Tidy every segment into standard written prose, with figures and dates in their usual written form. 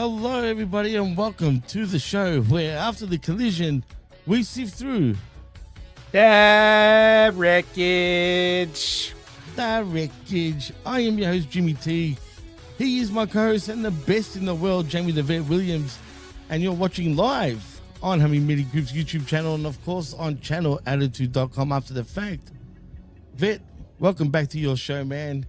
Hello, everybody, and welcome to the show where, after the collision, we sift through the wreckage. The wreckage. I am your host, Jimmy T. He is my co-host and the best in the world, Jamie the Vet Williams, and you're watching live on Humming Media Group's YouTube channel and, of course, on channelattitude.com after the fact. Vet, welcome back to your show, man.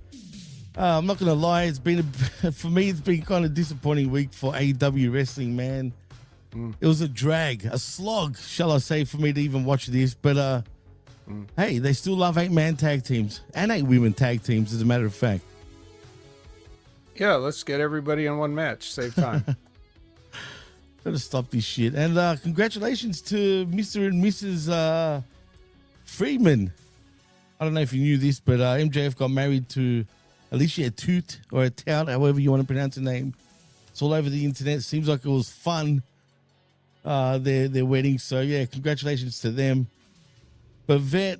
I'm not gonna lie, it's been for me. It's been kind of disappointing week for AEW wrestling, man. It was a drag, a slog, shall I say, for me to even watch this. But hey, they still love 8-man tag teams and 8-women tag teams, as a matter of fact. Yeah, let's get everybody in one match. Save time. Gotta stop this shit. And congratulations to Mr. and Mrs. Friedman. I don't know if you knew this, but MJF got married to Alicia Toot, or a Tout, however you want to pronounce her name. It's all over the internet. Seems like it was fun, their wedding. So, yeah, congratulations to them. But, Vet,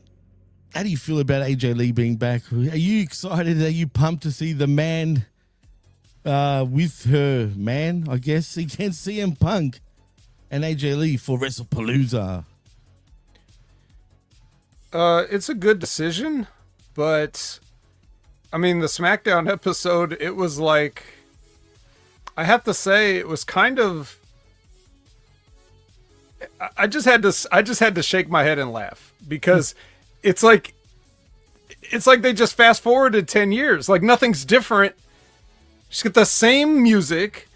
how do you feel about AJ Lee being back? Are you excited? Are you pumped to see the man with her man, I guess, against CM Punk and AJ Lee for WrestlePalooza? It's a good decision, but I mean, the SmackDown episode, it was like, I have to say, it was kind of, I just had to shake my head and laugh, because it's like they just fast forwarded 10 years. Like, nothing's different. Just get the same music,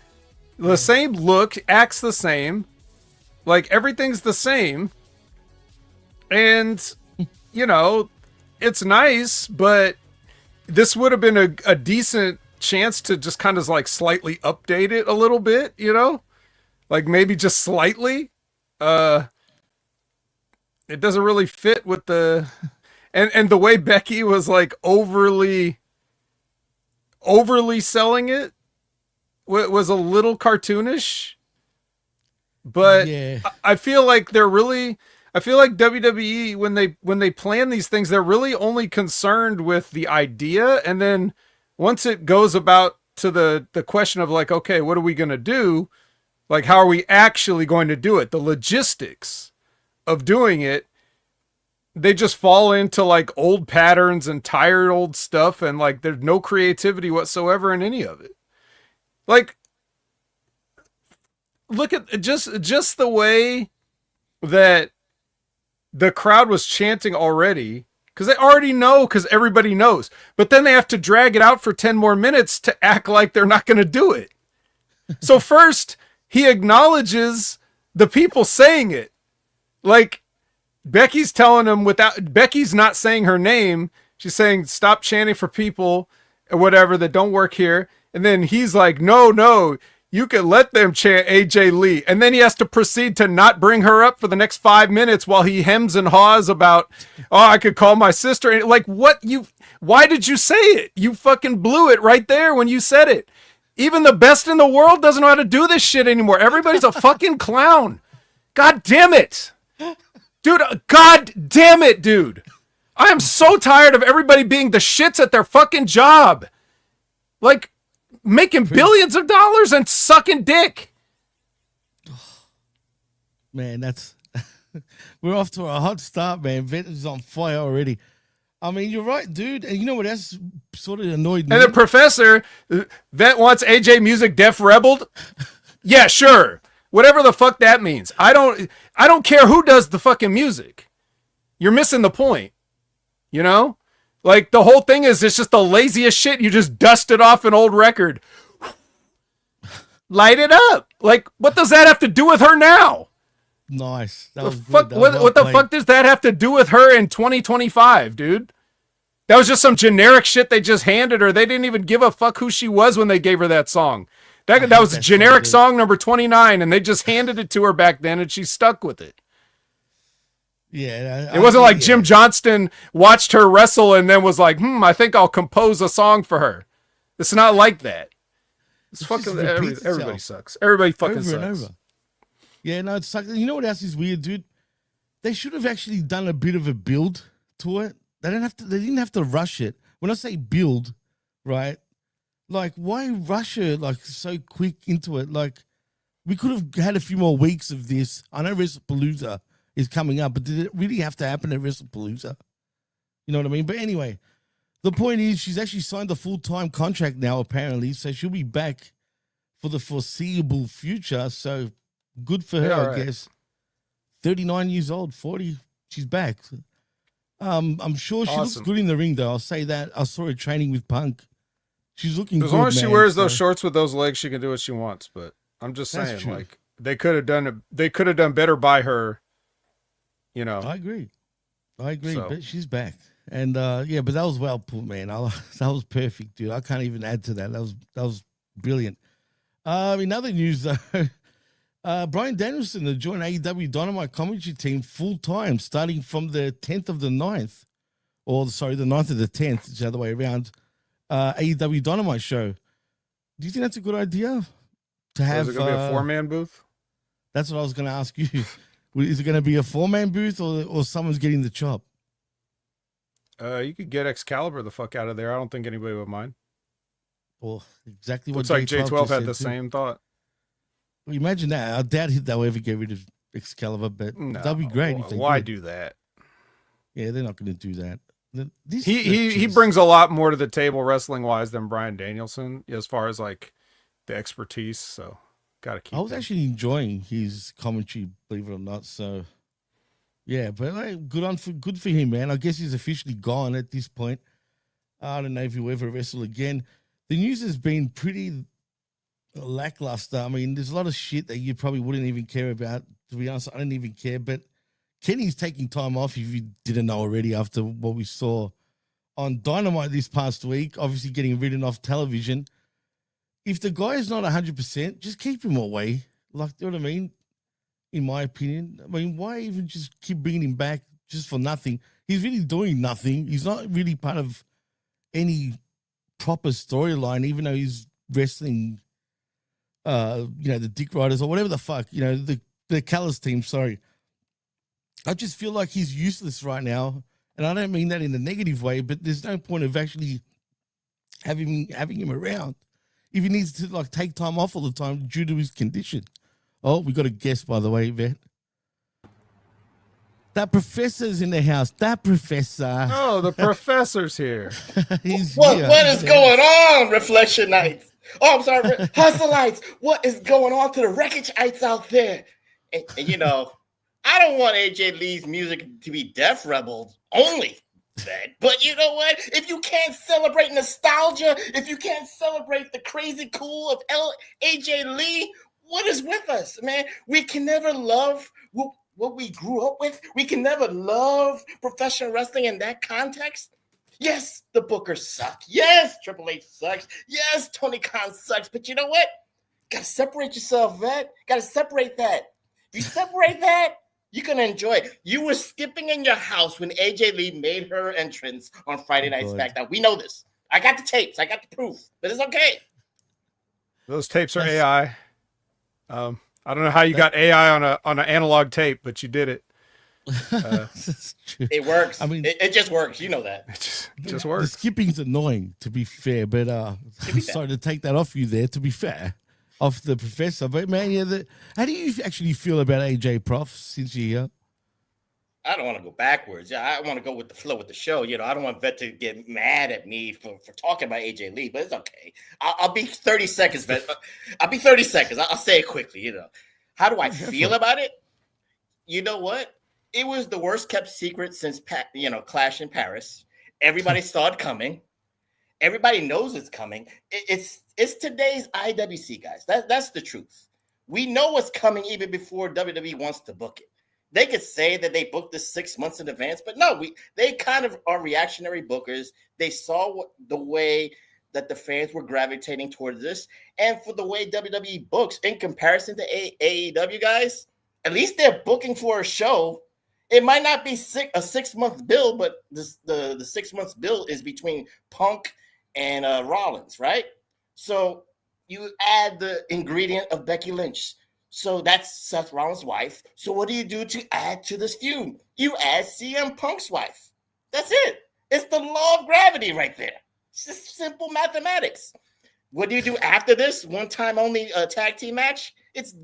the same look, acts the same. Like, everything's the same. And, you know, it's nice, but this would have been a decent chance to just kind of like slightly update it a little bit, you know? Like maybe just slightly. It doesn't really fit with the and the way Becky was like overly selling it was a little cartoonish. But yeah. I feel like WWE, when they plan these things, they're really only concerned with the idea. And then once it goes about to the question of like, okay, what are we going to do? Like, how are we actually going to do it? The logistics of doing it, they just fall into like old patterns and tired old stuff. And like, there's no creativity whatsoever in any of it. Like, look at just the way that the crowd was chanting already, because they already know, because everybody knows. But then they have to drag it out for 10 more minutes to act like they're not going to do it. So first, he acknowledges the people saying it. Like, Becky's telling him Becky's not saying her name. She's saying, stop chanting for people or whatever that don't work here. And then he's like, no. You can let them chant AJ Lee. And then he has to proceed to not bring her up for the next 5 minutes while he hems and haws about, I could call my sister. And like, why did you say it? You fucking blew it right there when you said it. Even the best in the world doesn't know how to do this shit anymore. Everybody's a fucking clown. God damn it. Dude, God damn it, dude. I am so tired of everybody being the shits at their fucking job. Like, making billions of dollars and sucking dick. Man, that's we're off to a hot start, man. Vet is on fire already. I mean, you're right, dude. And you know what else sort of annoyed me? And the professor, Vet wants AJ music def rebelled. Yeah, sure. Whatever the fuck that means. I don't care who does the fucking music. You're missing the point. You know? Like, the whole thing is, it's just the laziest shit. You just dusted off an old record. Light it up. Like, what does that have to do with her now? Nice. What the fuck does that have to do with her in 2025, dude? That was just some generic shit they just handed her. They didn't even give a fuck who she was when they gave her that song. That was generic song number 29, and they just handed it to her back then, and she stuck with it. Yeah, it wasn't like Jim Johnston watched her wrestle and then was like, I think I'll compose a song for her. It's not like that. It's fucking everybody sucks. Everybody fucking sucks. Yeah, no, it sucks. You know what else is weird, dude? They should have actually done a bit of a build to it. They didn't have to rush it. When I say build, right? Like, why rush her like so quick into it? Like, we could have had a few more weeks of this. I know WrestlePalooza is coming up, but did it really have to happen at WrestlePalooza? You know what I mean? But anyway, the point is she's actually signed a full-time contract now, apparently, so she'll be back for the foreseeable future. So good for her, I guess. 39 years old, 40, she's back. I'm sure she looks good in the ring, though. I'll say that. I saw her training with Punk. She's looking good, as long as she man, wears those shorts with those legs, she can do what she wants. But I'm just saying, like, they could have done better by her. You know, I agree, So. but she's back, and yeah, but that was well put, man. That was perfect, dude. I can't even add to that. That was brilliant. In other news, though, Bryan Danielson to join AEW Dynamite commentary team full time, starting from the 10th of the 9th, or sorry, the 9th of the 10th. It's the other way around. AEW Dynamite show. Do you think that's a good idea to have? Is it going to be a 4-man booth? That's what I was going to ask you. Is it going to be a 4-man booth or someone's getting the chop? You could get Excalibur the fuck out of there. I don't think anybody would mind. Well, exactly what looks like J12 had the same thought. Well, imagine that. I doubt they'll ever get rid of Excalibur, but that'd be great. If they why did. do that? Yeah, they're not going to do that. He brings a lot more to the table wrestling wise than Bryan Danielson as far as like the expertise. So gotta keep. I was actually enjoying his commentary, believe it or not. So yeah, but like, good for him, man. I guess he's officially gone at this point. I don't know if he'll ever wrestle again. The news has been pretty lackluster. I mean, there's a lot of shit that you probably wouldn't even care about. To be honest, I don't even care. But Kenny's taking time off, if you didn't know already, after what we saw on Dynamite this past week, obviously getting ridden off television. If the guy is not 100%, just keep him away. Like, you know what I mean? In my opinion. I mean, why even just keep bringing him back just for nothing? He's really doing nothing. He's not really part of any proper storyline, even though he's wrestling, the Dick Riders or whatever the fuck, the Callis team, sorry. I just feel like he's useless right now. And I don't mean that in a negative way, but there's no point of actually having him around if he needs to like take time off all the time due to his condition. Oh, we got a guest, by the way, Vet. That professor's in the house. That professor. Oh, the professor's here. He's what here. is going on, Reflection Nights? Oh, I'm sorry, Hustleites. What is going on to the Wreckage-ites out there? And I don't want AJ Lee's music to be Death Rebel only. But you know what? If you can't celebrate nostalgia, if you can't celebrate the crazy cool of AJ Lee, what is with us, man? We can never love what we grew up with. We can never love professional wrestling in that context. Yes, the bookers suck. Yes, Triple H sucks. Yes, Tony Khan sucks. But you know what? Gotta separate yourself, Vet. Gotta separate that. If you separate that, you're going to enjoy it. You were skipping in your house when AJ Lee made her entrance on Friday Night SmackDown. We know this. I got the tapes. I got the proof. But it's okay. Those tapes are AI. I don't know how you got AI on an analog tape, but you did it. It works. I mean, it just works. You know that. It just works. The skipping's annoying, to be fair. But sorry to take that off you there, to be fair. Off the professor. But, man, how do you actually feel about AJ, Prof, since you're here? I don't want to go backwards. I want to go with the flow with the show. I don't want Vet to get mad at me for talking about AJ Lee, but it's okay. I'll be 30 seconds, Vet. I'll be 30 seconds. I'll say it quickly, How do I feel about it? You know what? It was the worst kept secret since, Clash in Paris. Everybody saw it coming. Everybody knows it's coming. It's today's IWC, guys. That's the truth. We know what's coming even before WWE wants to book it. They could say that they booked this 6 months in advance, but no, they kind of are reactionary bookers. They saw the way that the fans were gravitating towards this, and for the way WWE books in comparison to AEW, guys, at least they're booking for a show. It might not be a 6 month bill, but the 6 months bill is between Punk and Rollins, right? So you add the ingredient of Becky Lynch. So that's Seth Rollins' wife. So what do you do to add to this feud? You add CM Punk's wife. That's it. It's the law of gravity right there. It's just simple mathematics. What do you do after this? One time only tag team match? It's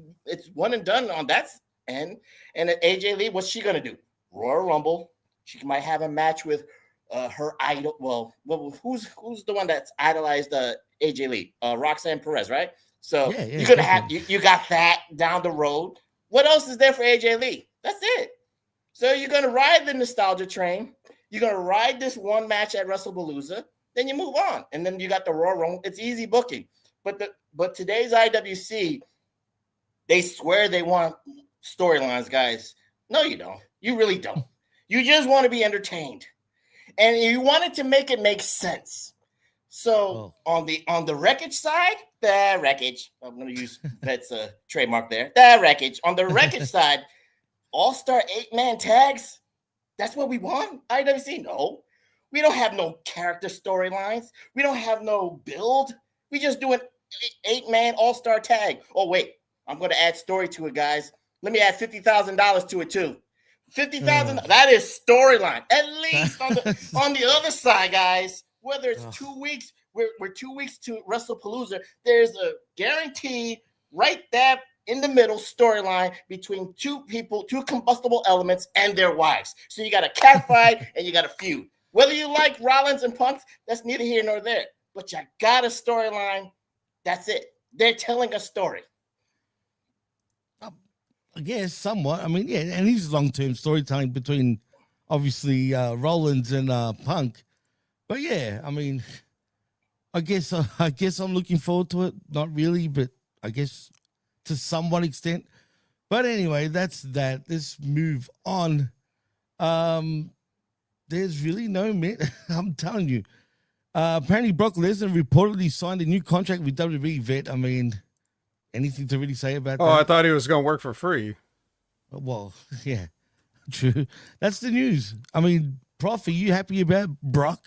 one and done on that end. And AJ Lee, what's she gonna do? Royal Rumble. She might have a match with her idol. Well, who's the one that's idolized AJ Lee? Roxanne Perez, right? So you're gonna have you got that down the road. What else is there for AJ Lee? That's it. So you're gonna ride the nostalgia train. You're gonna ride this one match at WrestlePalooza. Then you move on, and then you got the Royal Rumble. It's easy booking. But today's IWC, they swear they want storylines, guys. No, you don't. You really don't. You just want to be entertained, and you wanted to make it make sense. So on the Wreckage side, the Wreckage. I'm going to use Vet's trademark there. The Wreckage. On the Wreckage side, all-star 8-man tags. That's what we want. IWC, no. We don't have no character storylines. We don't have no build. We just do an 8-man all-star tag. Oh, wait. I'm going to add story to it, guys. Let me add $50,000 to it, too. $50,000. That is storyline. At least on the other side, guys, whether it's 2 weeks, we're 2 weeks to WrestlePalooza, there's a guaranteed right there in the middle storyline between two people, two combustible elements and their wives. So you got a catfight and you got a feud. Whether you like Rollins and Punk, that's neither here nor there. But you got a storyline. That's it. They're telling a story. I guess somewhat. I mean, yeah, and he's long-term storytelling between obviously Rollins and Punk. But yeah, I mean, I guess I'm looking forward to it. Not really, but I guess to somewhat extent. But anyway, that's that. Let's move on. There's really no I'm telling you. Apparently, Brock Lesnar reportedly signed a new contract with WWE. Vet, I mean, anything to really say about that? Oh, I thought he was going to work for free. Well, yeah, true. That's the news. I mean, Prof, are you happy about Brock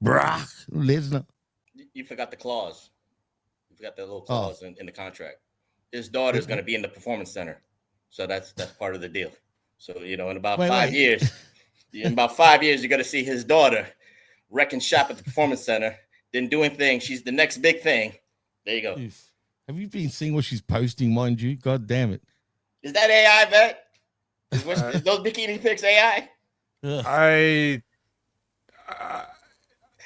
Lesnar? You forgot the clause. You forgot the little clause in the contract. His daughter's going to be in the performance center. So that's part of the deal. So, in about 5 years, you're going to see his daughter wrecking shop at the performance center, then doing things. She's the next big thing. There you go. Have you been seeing what she's posting, mind you? God damn it. Is that AI, Vet? Is those bikini pics AI?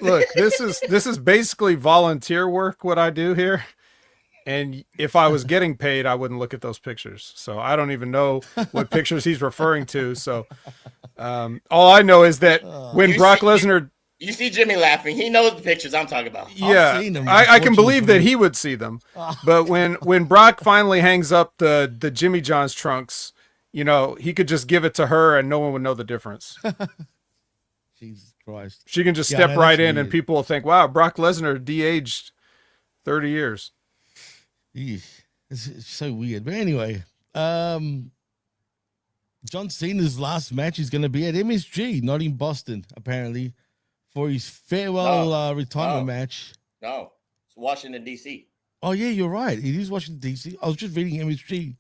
Look, this is basically volunteer work, what I do here. And if I was getting paid, I wouldn't look at those pictures. So I don't even know what pictures he's referring to. So all I know is that when Brock Lesnar... You see Jimmy laughing. He knows the pictures I'm talking about. Yeah, I can believe that he would see them. But when Brock finally hangs up the Jimmy John's trunks, he could just give it to her and no one would know the difference. Jesus Christ. She can just step right in and people will think, wow, Brock Lesnar de-aged 30 years. It's so weird. But anyway, John Cena's last match is going to be at MSG, not in Boston, apparently, for his farewell retirement match. No, it's Washington, D.C. Oh, yeah, you're right. It is Washington, D.C. I was just reading MSG,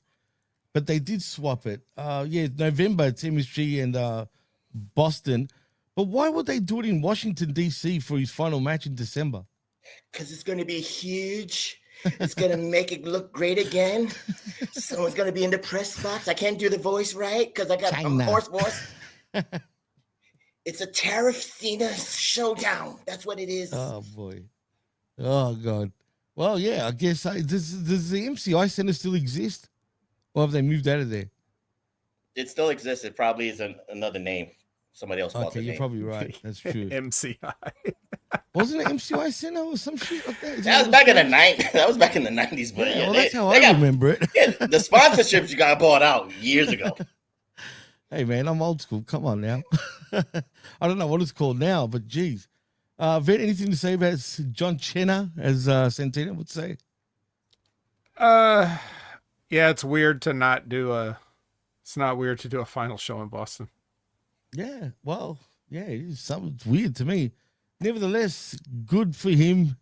but they did swap it. November, it's MSG and Boston. But why would they do it in Washington, D.C. for his final match in December? Because it's going to be huge. It's going to make it look great again. Someone's going to be in the press box. I can't do the voice right because I got a hoarse voice. It's a Tariff Cena showdown. That's what it is. Oh, boy. Oh, God. Well, yeah, I guess. Does the MCI Center still exist? Or have they moved out of there? It still exists. It probably is another name. Somebody else bought the name. You're probably right. That's true. MCI. Wasn't it MCI Center or some shit like that? That was back in the 90s. That was back in the 90s. But yeah, that's how I remember it. The sponsorships you got bought out years ago. Hey, man, I'm old school. Come on now. I don't know what it's called now, but geez. Vet, anything to say about John Cena, as Santana would say? Yeah, it's weird to not do it's not weird to do a final show in Boston. Yeah, well, yeah, it's weird to me. Nevertheless, good for him.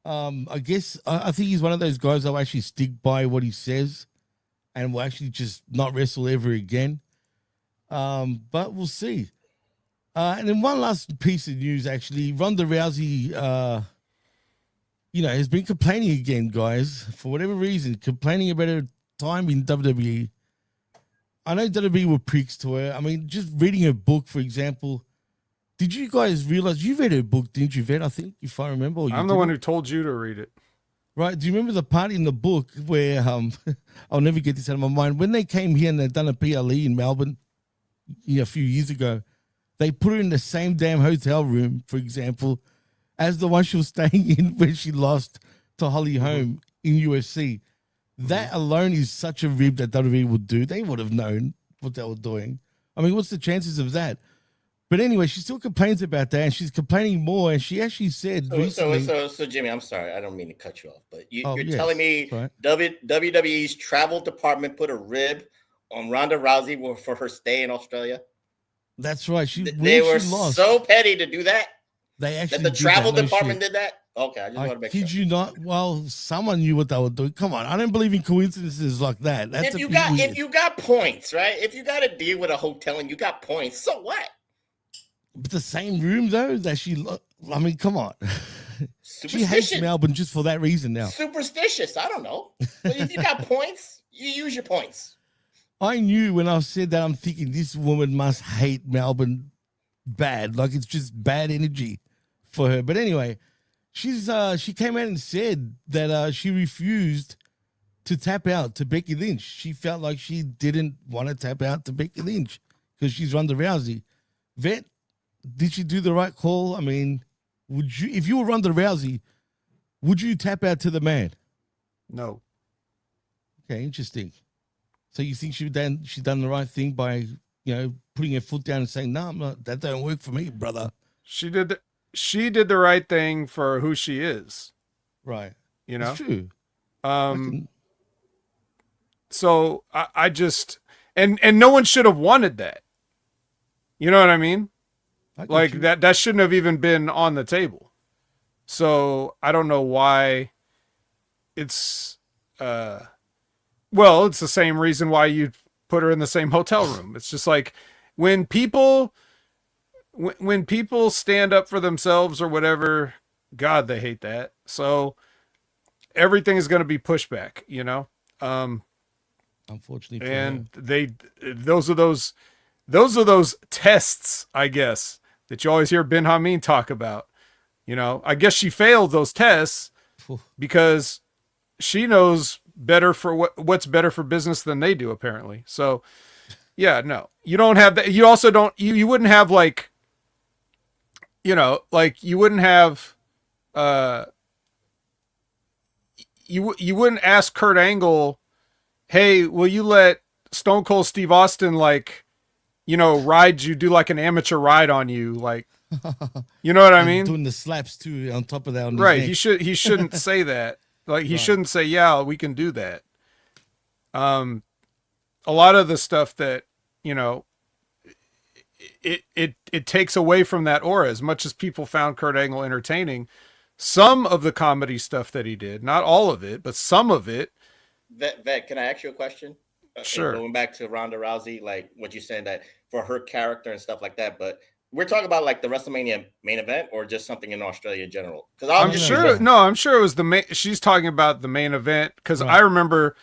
I guess I think he's one of those guys that will actually stick by what he says and will actually just not wrestle ever again. But we'll see. And then one last piece of news, actually. Ronda Rousey, has been complaining again, guys, for whatever reason, complaining about her time in WWE. I know WWE were pricks to her. I mean, just reading her book, for example. Did you guys realize you read her book, didn't you, Vet? I think, if I remember. I'm the one who told you to read it. Right. Do you remember the part in the book where I'll never get this out of my mind. When they came here and they'd done a PLE in Melbourne a few years ago, they put her in the same damn hotel room, for example, as the one she was staying in when she lost to Holly Holm in UFC. That alone is such a rib that WWE would do. They would have known what they were doing. I mean, what's the chances of that? But anyway, she still complains about that, and she's complaining more. And she actually said recently. So Jimmy, I'm sorry, I don't mean to cut you off, but you're yes, telling me right. WWE's travel department put a rib on Ronda Rousey for her stay in Australia? That's right. They were so petty to do that. They actually the travel department did that. Okay, I just want to make sure. Did you not? Well, someone knew what they were doing. Come on, I don't believe in coincidences like that. That's if you got points, right? If you got to deal with a hotel and you got points, so what? But the same room though that I mean, come on. She hates Melbourne just for that reason now. Superstitious. I don't know. But if you got points, you use your points. I knew when I said that, I'm thinking this woman must hate Melbourne bad. Like it's just bad energy for her. But anyway, she came out and said that she refused to tap out to Becky Lynch. She felt like she didn't want to tap out to Becky Lynch because she's Ronda Rousey. Vet, did she do the right call? I mean, would you, if you were Ronda Rousey, would you tap out to the man? No. Okay, interesting. So you think she done the right thing by, putting her foot down and saying, "No, that don't work for me, brother." She did the right thing for who she is. Right. It's true. So I just and no one should have wanted that. You know what I mean? Like that shouldn't have even been on the table. So I don't know why it's it's the same reason why you put her in the same hotel room. It's just like when people stand up for themselves or whatever, God, they hate that. So everything is going to be pushback, Unfortunately. And those are those tests, I guess, that you always hear Ben Hameen talk about. I guess she failed those tests because she knows better for what's better for business than they do, apparently. So yeah, no, you don't have that. You also don't, you wouldn't have you wouldn't have, you wouldn't ask Kurt Angle, "Hey, will you let Stone Cold Steve Austin, ride you, do like an amateur ride on you?" You know what I mean? Doing the slaps too on top of that. On right. He shouldn't say that. He shouldn't say, "Yeah, we can do that." A lot of the stuff that, it takes away from that aura. As much as people found Kurt Angle entertaining, some of the comedy stuff that he did, not all of it, but some of it. Vet, can I ask you a question? Sure. Going back to Ronda Rousey, like what you're saying, that for her character and stuff like that, but we're talking about the WrestleMania main event or just something in Australia in general? Because I'm sure it was the main. She's talking about the main event because I remember.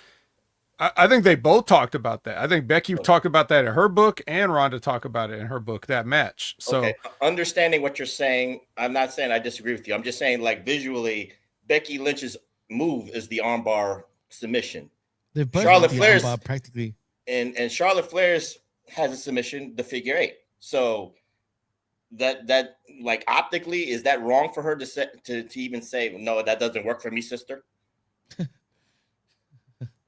I think they both talked about that. I think Becky talked about that in her book and Ronda talked about it in her book, that match. So okay. Understanding what you're saying, I'm not saying I disagree with you. I'm just saying visually, Becky Lynch's move is the armbar submission. They're both Charlotte Flair's practically. And Charlotte Flair's has a submission, the figure eight. So that optically, is that wrong for her to even say, "No, that doesn't work for me, sister"?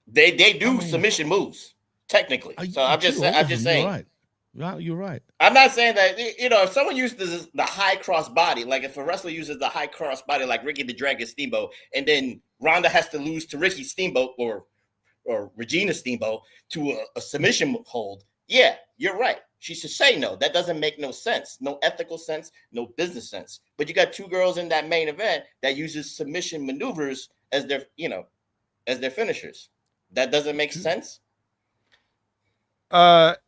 They do submission moves technically. So I'm just saying. You're right. I'm not saying that, if someone uses the high cross body, like if a wrestler uses the high cross body like Ricky the Dragon Steamboat, and then Ronda has to lose to Ricky Steamboat or Regina Steamboat to a submission hold, yeah, you're right. She should say no. That doesn't make no sense. No ethical sense, no business sense. But you got two girls in that main event that uses submission maneuvers as their finishers. That doesn't make sense. Not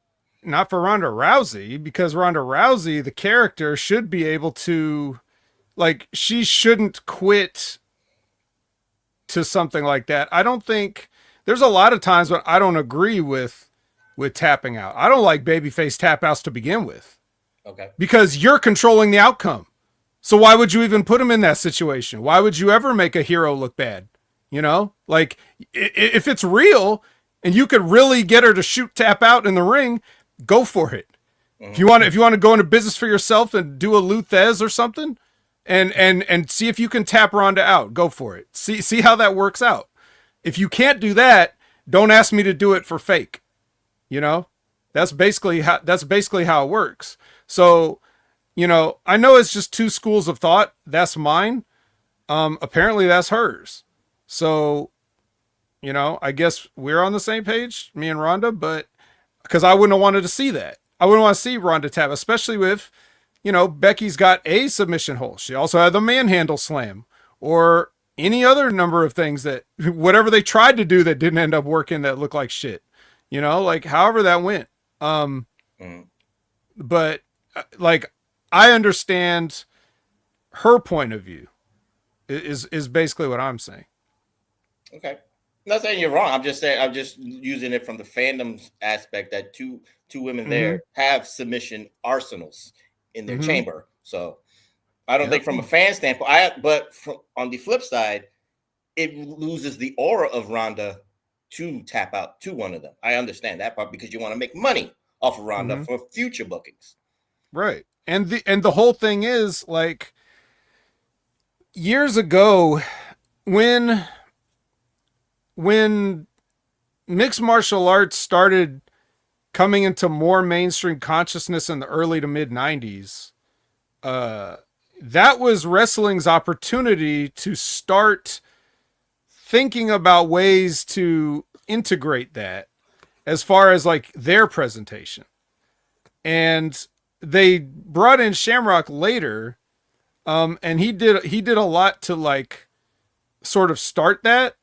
for Ronda Rousey, because Ronda Rousey, the character, should be able to, she shouldn't quit to something like that. I don't think there's a lot of times when I don't agree with tapping out. I don't like babyface tap outs to begin with. Okay. Because you're controlling the outcome. So why would you even put him in that situation? Why would you ever make a hero look bad? You know, like if it's real and you could really get her to shoot tap out in the ring, go for it. Mm-hmm. If you want to go into business for yourself and do a Luthez or something and see if you can tap Ronda out, go for it. See how that works out. If you can't do that, don't ask me to do it for fake. You know, that's basically how it works. So, you know, I know it's just two schools of thought. That's mine. Apparently that's hers. So, you know, I guess we're on the same page, me and Ronda, but because I wouldn't have wanted to see that. I wouldn't want to see Ronda tap, especially with, you know, Becky's got a submission hold. She also had the manhandle slam or any other number of things that whatever they tried to do that didn't end up working that looked like shit, you know, like however that went. But like, I understand her point of view is basically what I'm saying. Okay. I'm not saying you're wrong. I'm just saying, I'm just using it from the fandom's aspect that two women there have submission arsenals in their chamber. So I don't think from a fan standpoint, but on the flip side, it loses the aura of Ronda to tap out to one of them. I understand that part because you want to make money off of Ronda for future bookings. Right. And the whole thing is like years ago when mixed martial arts started coming into more mainstream consciousness in the early to mid 90s, that was wrestling's opportunity to start thinking about ways to integrate that as far as like their presentation. And they brought in Shamrock later, and he did a lot to like sort of start that,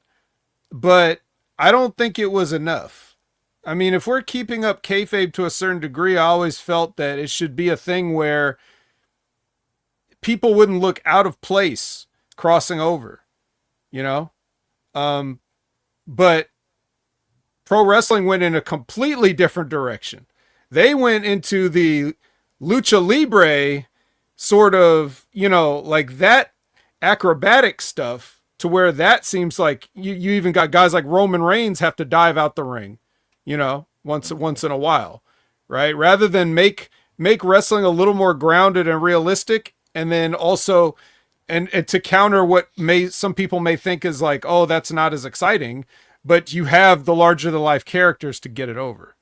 but I don't think it was enough. I mean, if we're keeping up kayfabe to a certain degree, I always felt that it should be a thing where people wouldn't look out of place crossing over, you know? But pro wrestling went in a completely different direction. They went into the lucha libre sort of, you know, like that acrobatic stuff to where that seems like you even got guys like Roman Reigns have to dive out the ring, you know, once in a while, right? Rather than make wrestling a little more grounded and realistic. And then also, and to counter what some people may think is like, oh, that's not as exciting, but you have the larger than life characters to get it over.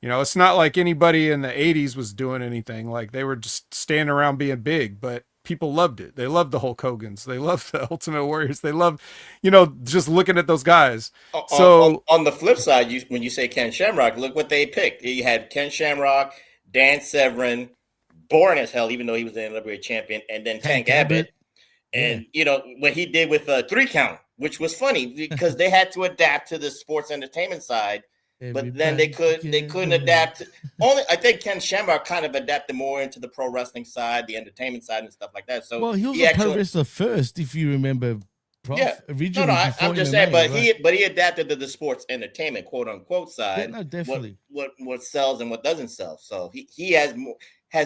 You know, it's not like anybody in the 80s was doing anything. Like they were just standing around being big, but people loved it. They loved the Hulk Hogans. They loved the Ultimate Warriors. They loved, you know, just looking at those guys. So on the flip side, when you say Ken Shamrock, look what they picked. You had Ken Shamrock, Dan Severn, boring as hell, even though he was the NWA champion, and then Tank Abbott. And, you know, what he did with a 3 count, which was funny because they had to adapt to the sports entertainment side, but then they couldn't adapt. I think Ken Shamrock kind of adapted more into the pro wrestling side, the entertainment side and stuff like that. So well, he was a pro wrestler first, if you remember. Originally, no, I'm just saying, but he adapted to the sports entertainment, quote unquote side. Yeah, no, definitely. What sells and what doesn't sell. So he has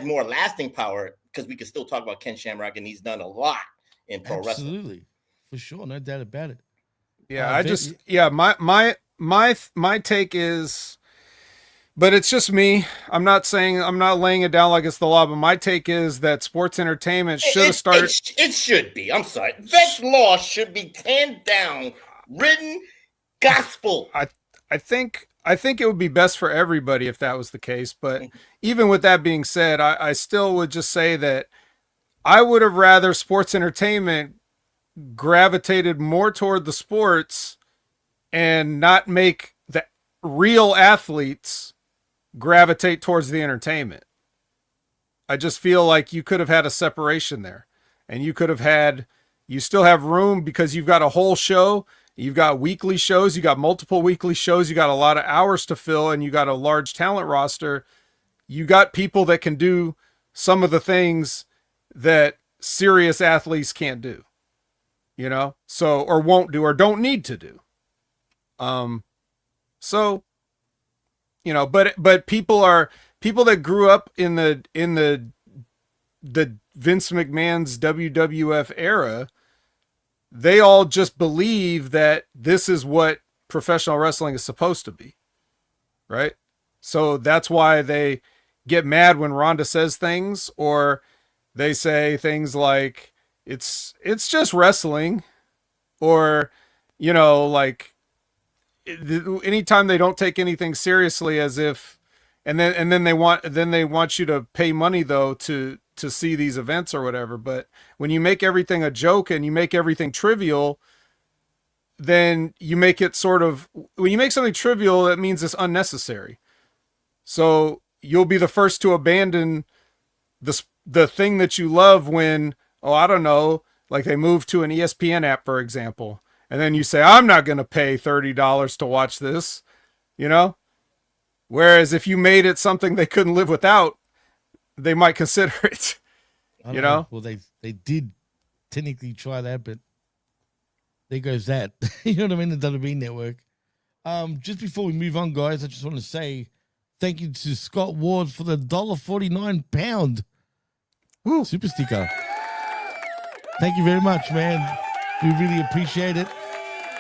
more lasting power because we can still talk about Ken Shamrock, and he's done a lot in pro wrestling. Absolutely, for sure, no doubt about it. Yeah, my take is, but it's just me. I'm not laying it down like it's the law, but my take is that sports entertainment should have started. It should be. I'm sorry. That law should be handed down, written, gospel. I think it would be best for everybody if that was the case. But even with that being said, I still would just say that I would have rather sports entertainment gravitated more toward the sports and not make the real athletes gravitate towards the entertainment. I just feel like you could have had a separation there, and you still have room because you've got a whole show. You've got weekly shows. You got multiple weekly shows. You got a lot of hours to fill, and you got a large talent roster. You got people that can do some of the things that serious athletes can't do. you know, so, or won't do or don't need to do. So, you know, but people that grew up in the Vince McMahon's WWF era, they all just believe that this is what professional wrestling is supposed to be. Right? So that's why they get mad when Ronda says things, or they say things like it's just wrestling, or, you know, like anytime they don't take anything seriously, as if, and then they want you to pay money though to see these events or whatever. But when you make everything a joke and you make everything trivial, then you make it sort of, when you make something trivial, that means it's unnecessary. So you'll be the first to abandon the thing that you love when, oh, I don't know, like they move to an ESPN app, for example. And then you say, I'm not going to pay $30 to watch this, you know? Whereas if you made it something they couldn't live without, they might consider it, you know? Well, they did technically try that, but there goes that. You know what I mean? The WWE Network. Just before we move on, guys, I just want to say thank you to Scott Ward for the $1.49 pound super sticker. Thank you very much, man. We really appreciate it.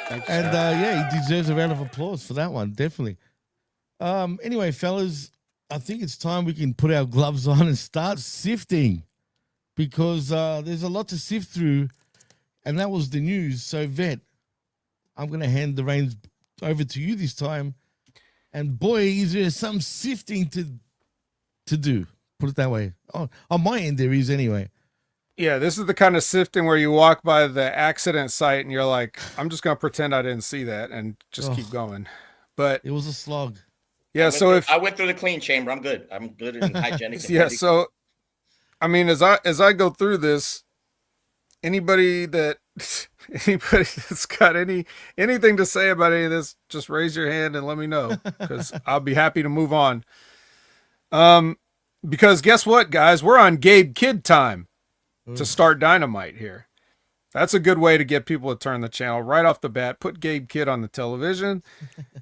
Thanks, and yeah, he deserves a round of applause for that one, definitely. Anyway, fellas, I think it's time we can put our gloves on and start sifting, because there's a lot to sift through, and that was the news. So, Vet, I'm going to hand the reins over to you this time. And boy, is there some sifting to do. Put it that way. On my end, there is anyway. Yeah, this is the kind of sifting where you walk by the accident site and you're like, I'm just going to pretend I didn't see that and just keep going. But it was a slog. Yeah, I went through the clean chamber. I'm good. I'm good and hygienic. Yeah, so I mean, as I go through this, anybody that's got anything to say about any of this, just raise your hand and let me know, because I'll be happy to move on. Because guess what, guys? We're on Gabe Kidd time to start Dynamite here. That's a good way to get people to turn the channel right off the bat. Put Gabe Kidd on the television.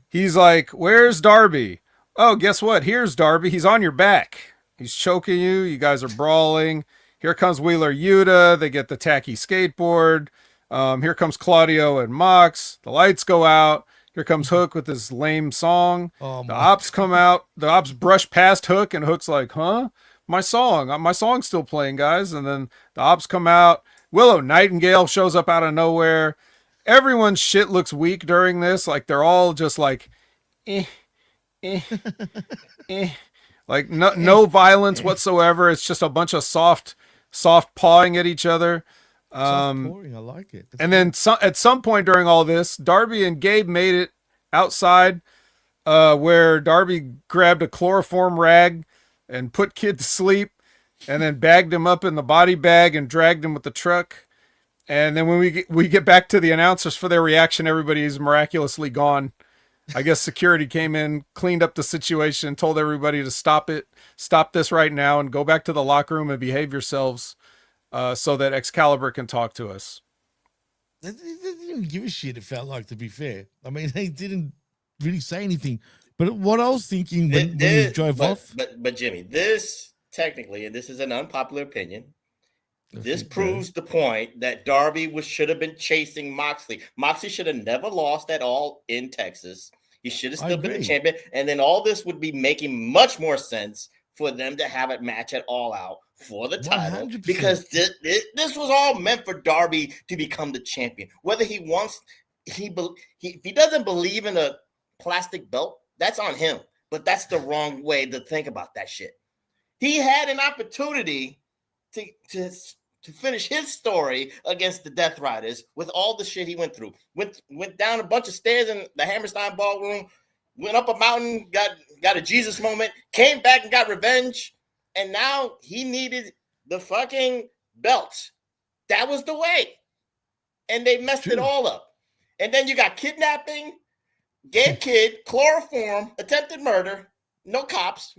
He's like, where's Darby? Oh, guess what? Here's Darby. He's on your back. He's choking you. You guys are brawling. Here comes Wheeler Yuta. They get the tacky skateboard. Here comes Claudio and Mox. The lights go out. Here comes Hook with his lame song. The ops come out. The ops brush past Hook, and Hook's like, huh? My song's still playing, guys. And then the ops come out. Willow Nightingale shows up out of nowhere. Everyone's shit looks weak during this. Like, they're all just like, like no violence whatsoever. It's just a bunch of soft pawing at each other. Pouring, I like it. And then at some point during all this, Darby and Gabe made it outside, where Darby grabbed a chloroform rag and put Kid to sleep, and then bagged him up in the body bag and dragged him with the truck. And then when we get back to the announcers for their reaction, everybody's miraculously gone. I guess security came in, cleaned up the situation, told everybody to stop this right now, and go back to the locker room and behave yourselves, so that Excalibur can talk to us. They didn't give a shit, it felt like, to be fair. I mean, they didn't really say anything. But what I was thinking when he drove off... But Jimmy, this technically, and this is an unpopular opinion, this proves the point that Darby should have been chasing Moxley. Moxley should have never lost at all in Texas. He should have still been the champion. And then all this would be making much more sense for them to have a match at All Out for the title. 100%. Because this was all meant for Darby to become the champion. Whether he wants, if he doesn't believe in a plastic belt, that's on him. But that's the wrong way to think about that shit. He had an opportunity to finish his story against the Death Riders with all the shit he went through. Went down a bunch of stairs in the Hammerstein Ballroom, went up a mountain, got a Jesus moment, came back and got revenge, and now he needed the fucking belt. That was the way. And they messed it all up. And then you got kidnapping, Gabe Kidd, chloroform, attempted murder, no cops.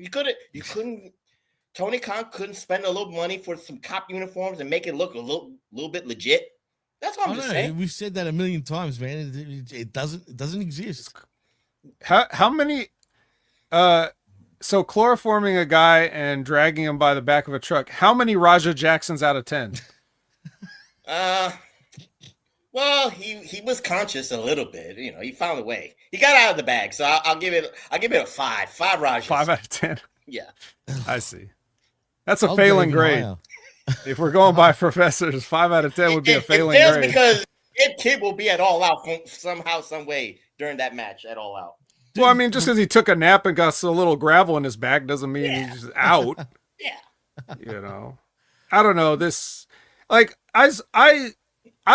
Tony Khan couldn't spend a little money for some cop uniforms and make it look a little bit legit. That's what I'm just saying. We've said that a million times, man. It doesn't exist. How many? So chloroforming a guy and dragging him by the back of a truck. How many Raja Jacksons out of 10? Well, he was conscious a little bit. You know, he found a way. He got out of the bag, so I'll give it a 5. 5 Rajas. 5 out of 10. Yeah, I see. That's a failing grade. Higher. If we're going by professors, 5 out of 10 would be a failing grade. Because Kid will be at All Out somehow, some way during that match at All Out. Well, I mean, just because he took a nap and got a little gravel in his back doesn't mean he's just out. Yeah. You know, I don't know this. Like, I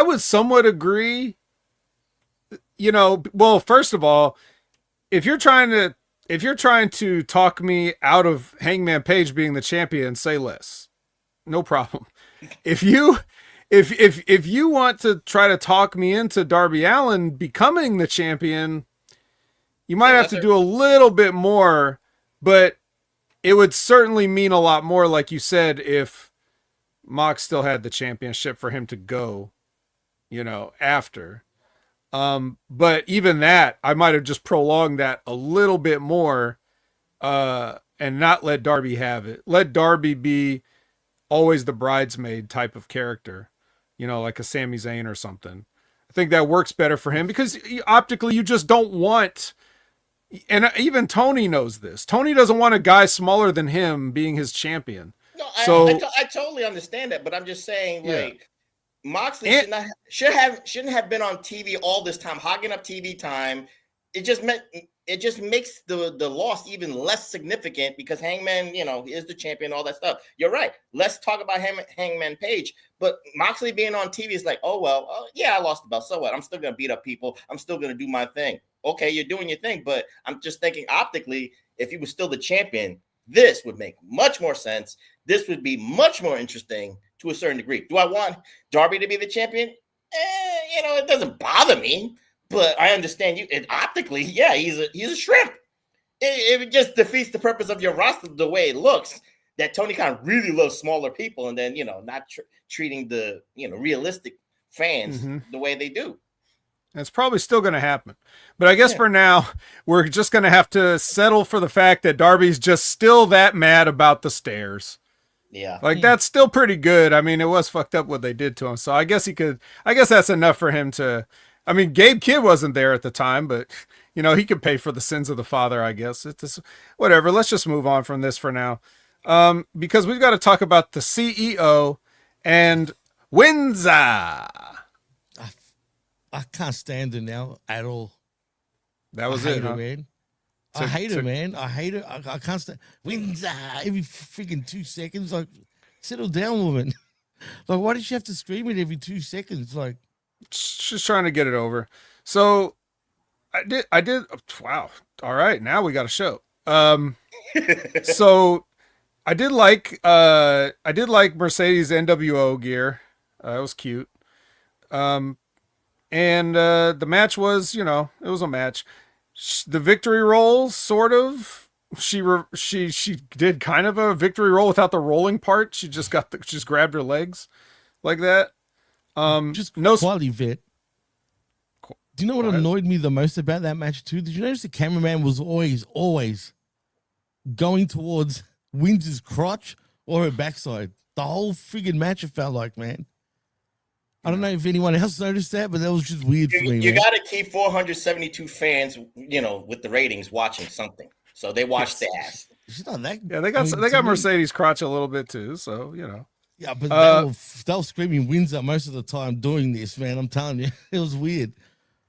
would somewhat agree. You know, well, first of all, if you're trying to talk me out of Hangman Page being the champion, say less. No problem. If you want to try to talk me into Darby Allin becoming the champion, you might have to do a little bit more, but it would certainly mean a lot more, like you said, if Mox still had the championship for him to go, you know, after. But even that, I might have just prolonged that a little bit more, and not let Darby have it. Let Darby be always the bridesmaid type of character, you know, like a Sami Zayn or something. I think that works better for him because optically you just don't want, and even Tony knows this. Tony doesn't want a guy smaller than him being his champion. No, so I totally understand that, but I'm just saying, like, Moxley shouldn't have been on TV all this time, hogging up TV time. It just makes the loss even less significant because Hangman, you know, is the champion, all that stuff. You're right. Let's talk about Hangman Page. But Moxley being on TV is like, I lost the belt. So what? I'm still gonna beat up people. I'm still gonna do my thing. Okay, you're doing your thing, but I'm just thinking optically, if he was still the champion, this would make much more sense. This would be much more interesting to a certain degree. Do I want Darby to be the champion? You know, it doesn't bother me, but I understand you. And optically, yeah, he's a shrimp. It just defeats the purpose of your roster the way it looks. That Tony Khan really loves smaller people, and then, you know, not treating the, you know, realistic fans the way they do. It's probably still going to happen. But I guess for now, we're just going to have to settle for the fact that Darby's just still that mad about the stairs. Yeah. Like, that's still pretty good. I mean, it was fucked up what they did to him. So I guess that's enough for him to, I mean, Gabe Kidd wasn't there at the time, but, you know, he could pay for the sins of the father, I guess. It's just, whatever. Let's just move on from this for now. Because we've got to talk about the CEO and Windsor. I can't stand her now at all. That was it, huh? Man. I hate her, man. I hate her. I can't stand Windsor every freaking 2 seconds. Like, settle down, woman. Like, why does she have to scream it every 2 seconds? Like, she's trying to get it over. So I did. Wow. All right. Now we got a show. So I did like Mercedes NWO gear. It was cute. And the match was, you know, it was a match. The victory roll, sort of. She did kind of a victory roll without the rolling part. She just grabbed her legs like that. just no quality vet. Do you know what annoyed me the most about that match too? Did you notice the cameraman was always going towards Windsor's crotch or her backside? The whole friggin' match, it felt like, man. I don't know if anyone else noticed that, but that was just weird for me. You got to keep 472 fans, you know, with the ratings watching something. So they watched the ass. She's not that. Yeah, they got Mercedes crotch a little bit too. So, you know. Yeah, but they were screaming Windsor most of the time doing this, man. I'm telling you, it was weird.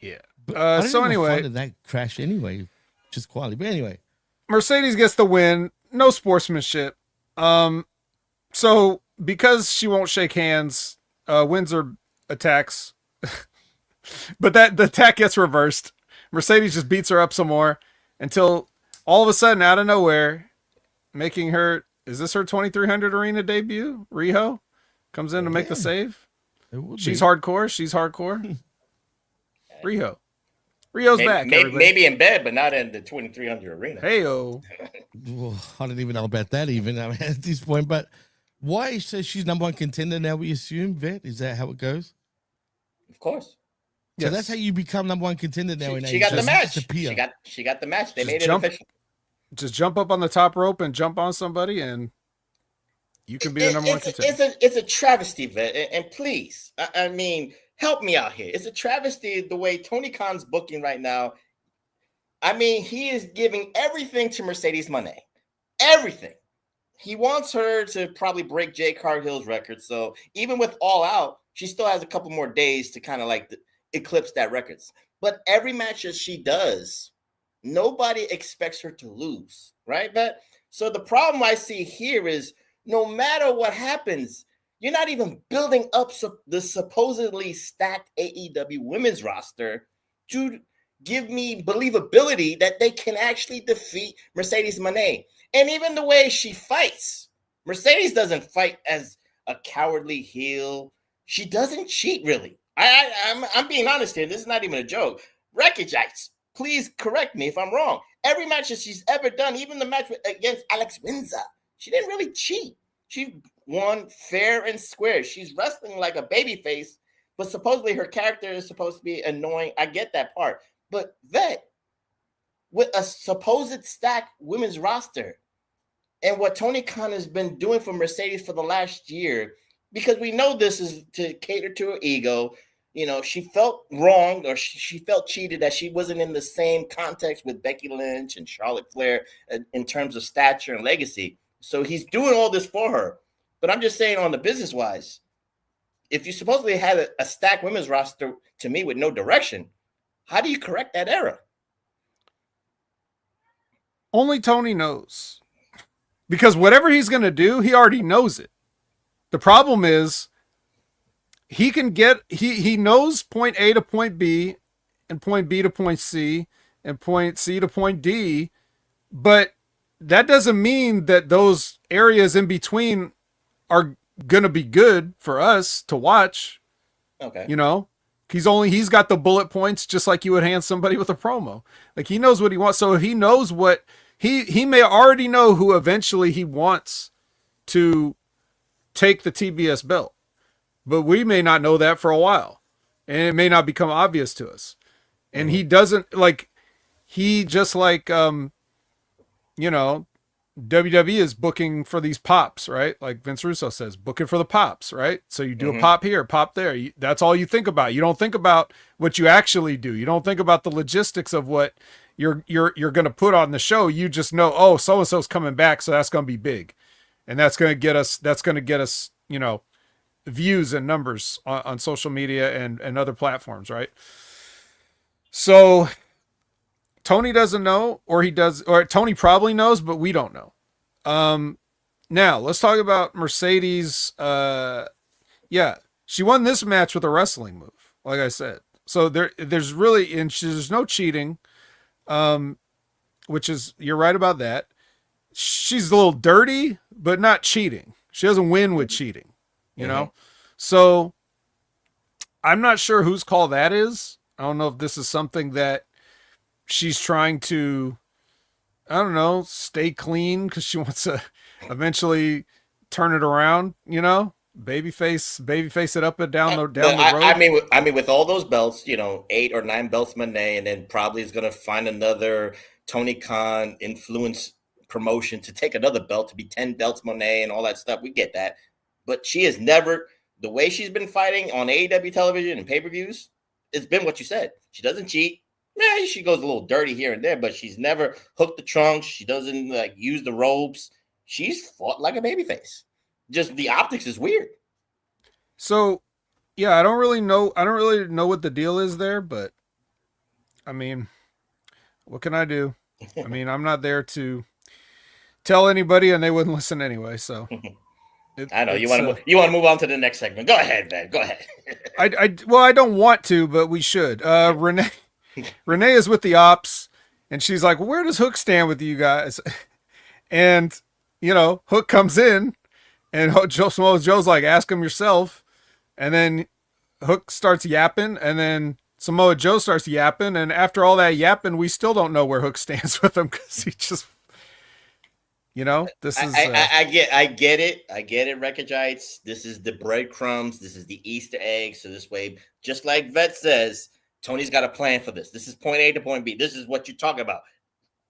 Yeah. But so anyway, that crash anyway, just quietly. But anyway, Mercedes gets the win. No sportsmanship. So because she won't shake hands, Windsor attacks, but the attack gets reversed. Mercedes just beats her up some more until all of a sudden, out of nowhere, making her, is this her 2300 arena debut? Riho comes in to make the save. She's hardcore. Riho's back. Maybe in bed, but not in the 2300 arena. Hey-o. Well, I don't even know about that even at this point. But why? So she's number one contender now, we assume, Vet? Is that how it goes? Of course. So that's how you become number one contender now. She got the match. Disappear. She got the match. They made it official. Just jump up on the top rope and jump on somebody, and you can be the number one contender. It's a travesty, Vet, and please, I mean, help me out here. It's a travesty the way Tony Khan's booking right now. I mean, he is giving everything to Mercedes Moné. Everything. He wants her to probably break Jay Cargill's record. So even with All Out, she still has a couple more days to kind of like eclipse that record. But every match that she does, nobody expects her to lose, right, Vet? So the problem I see here is no matter what happens, you're not even building up the supposedly stacked AEW women's roster to give me believability that they can actually defeat Mercedes Moné. And even the way she fights, Mercedes doesn't fight as a cowardly heel. She doesn't cheat, really. I'm being honest here. This is not even a joke. Wreckage, please correct me if I'm wrong. Every match that she's ever done, even the match against Alex Windsor, she didn't really cheat. She won fair and square. She's wrestling like a babyface, but supposedly her character is supposed to be annoying. I get that part. But Vet, with a supposed stacked women's roster and what Tony Khan has been doing for Mercedes for the last year, because we know this is to cater to her ego. You know, she felt wronged or she felt cheated that she wasn't in the same context with Becky Lynch and Charlotte Flair in terms of stature and legacy. So he's doing all this for her. But I'm just saying on the business wise, if you supposedly had a stacked women's roster to me with no direction, how do you correct that error? Only Tony knows. Because whatever he's going to do, he already knows it. The problem is he knows point A to point B and point B to point C and point C to point D, but that doesn't mean that those areas in between are going to be good for us to watch. Okay. You know, he's got the bullet points just like you would hand somebody with a promo. Like he knows what he wants. So if he knows what he may already know who eventually he wants to take the TBS belt, but we may not know that for a while and it may not become obvious to us. And he doesn't like, he just like, you know, WWE is booking for these pops, right? Like Vince Russo says, booking for the pops, right? So you do a pop here, pop there. That's all you think about. You don't think about what you actually do. You don't think about the logistics of what you're going to put on the show. You just know, oh, so-and-so's coming back. So that's going to be big. And that's going to get us, you know, views and numbers on social media and other platforms, right? So Tony doesn't know, or he does, or Tony probably knows, but we don't know. Now let's talk about Mercedes. Yeah, she won this match with a wrestling move, like I said. So there's really, and there's no cheating, which is, you're right about that. She's a little dirty, but not cheating. She doesn't win with cheating, you know? So I'm not sure whose call that is. I don't know if this is something that she's trying to, I don't know, stay clean because she wants to eventually turn it around, you know, babyface it up and down the road. I mean, with all those belts, you know, 8 or 9 belts Moné, and then probably is going to find another Tony Khan influence promotion to take another belt to be 10 belts Moné and all that stuff. We get that. But she has never, the way she's been fighting on AEW television and pay-per-views, it's been what you said. She doesn't cheat. Yeah, she goes a little dirty here and there, but she's never hooked the trunks. She doesn't like use the ropes. She's fought like a babyface. Just the optics is weird. So, yeah, I don't really know what the deal is there, but I mean, what can I do? I mean, I'm not there to tell anybody, and they wouldn't listen anyway. So, I know you want to move on to the next segment. Go ahead, man. Go ahead. I don't want to, but we should. Renee is with the ops, and she's like, well, where does Hook stand with you guys? And, you know, Hook comes in, and Joe's like, ask him yourself. And then Hook starts yapping, and then Samoa Joe starts yapping. And after all that yapping, we still don't know where Hook stands with him because You know, this is. I get it, Wreckagites. This is the breadcrumbs. This is the Easter egg. So this way, just like Vet says, Tony's got a plan for this. This is point A to point B. This is what you talk about.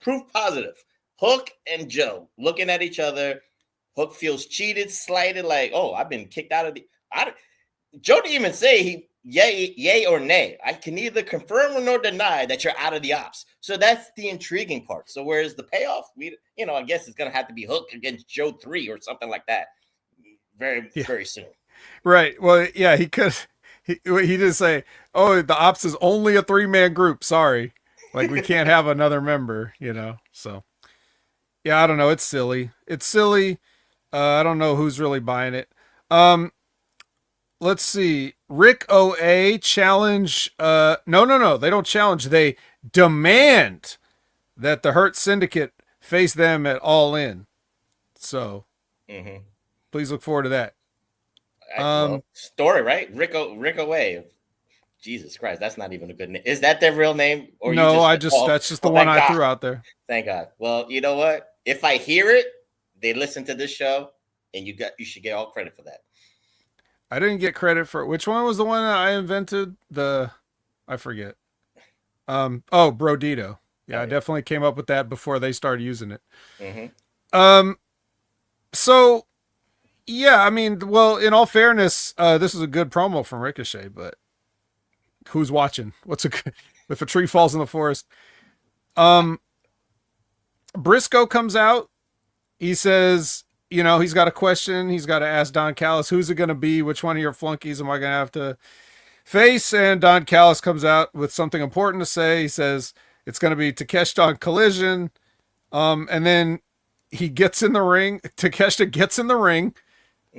Proof positive. Hook and Joe looking at each other. Hook feels cheated, slighted, like, oh, I've been kicked out of the. Joe didn't even say he yay or nay. I can neither confirm nor deny that you're out of the ops. So that's the intriguing part. So whereas the payoff, I guess it's gonna have to be Hook against Joe 3 or something like that. Very soon. Right. Well, yeah, he could. He did say, "Oh, the ops is only a 3-man group. Sorry, like we can't have another member." So yeah, I don't know. It's silly. I don't know who's really buying it. Let's see. Rick OA challenge. No. They don't challenge. They demand that the Hurt Syndicate face them at All In. So please look forward to that. Story, right? Rick OA. Jesus Christ, that's not even a good name. Is that their real name? Or no, that's just the one I threw out there. Thank God. Well, you know what? If I hear it, they listen to this show, and you should get all credit for that. I didn't get credit for which one was the one that I invented? I forget. Brodito. Yeah, I definitely came up with that before they started using it. So yeah, I mean, well, in all fairness, this is a good promo from Ricochet, but who's watching? If a tree falls in the forest? Briscoe comes out. He says, he's got a question. He's got to ask Don Callis, who's it going to be? Which one of your flunkies am I going to have to face? And Don Callis comes out with something important to say. He says it's going to be Takeshita on Collision. And then he gets in the ring. Takeshita gets in the ring,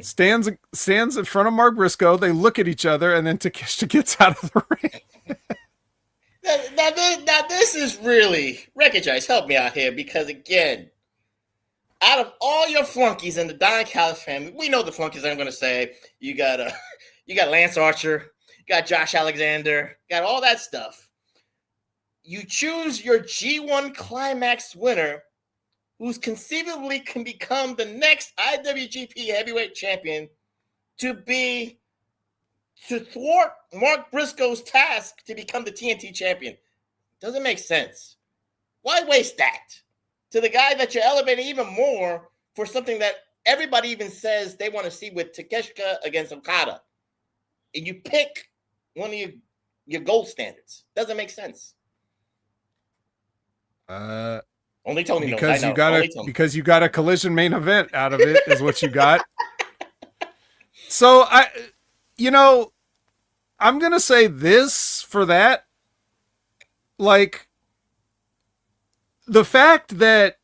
stands in front of Mark Briscoe. They look at each other, and then Takeshita gets out of the ring. Now this is really Wreckage Ice. Help me out here, because again, out of all your flunkies in the Don Callis family, we know the flunkies. I'm going to say you got Lance Archer, you got Josh Alexander, got all that stuff. You choose your G1 Climax winner, who's conceivably can become the next IWGP Heavyweight Champion, to thwart Mark Briscoe's task to become the TNT Champion. Doesn't make sense. Why waste that to the guy that you're elevating even more for something that everybody even says they want to see with Takeshita against Okada? And you pick one of your gold standards. Doesn't make sense. Only Tony knows. Because you got a Collision main event out of it is what you got. So I'm going to say this for that. Like, the fact that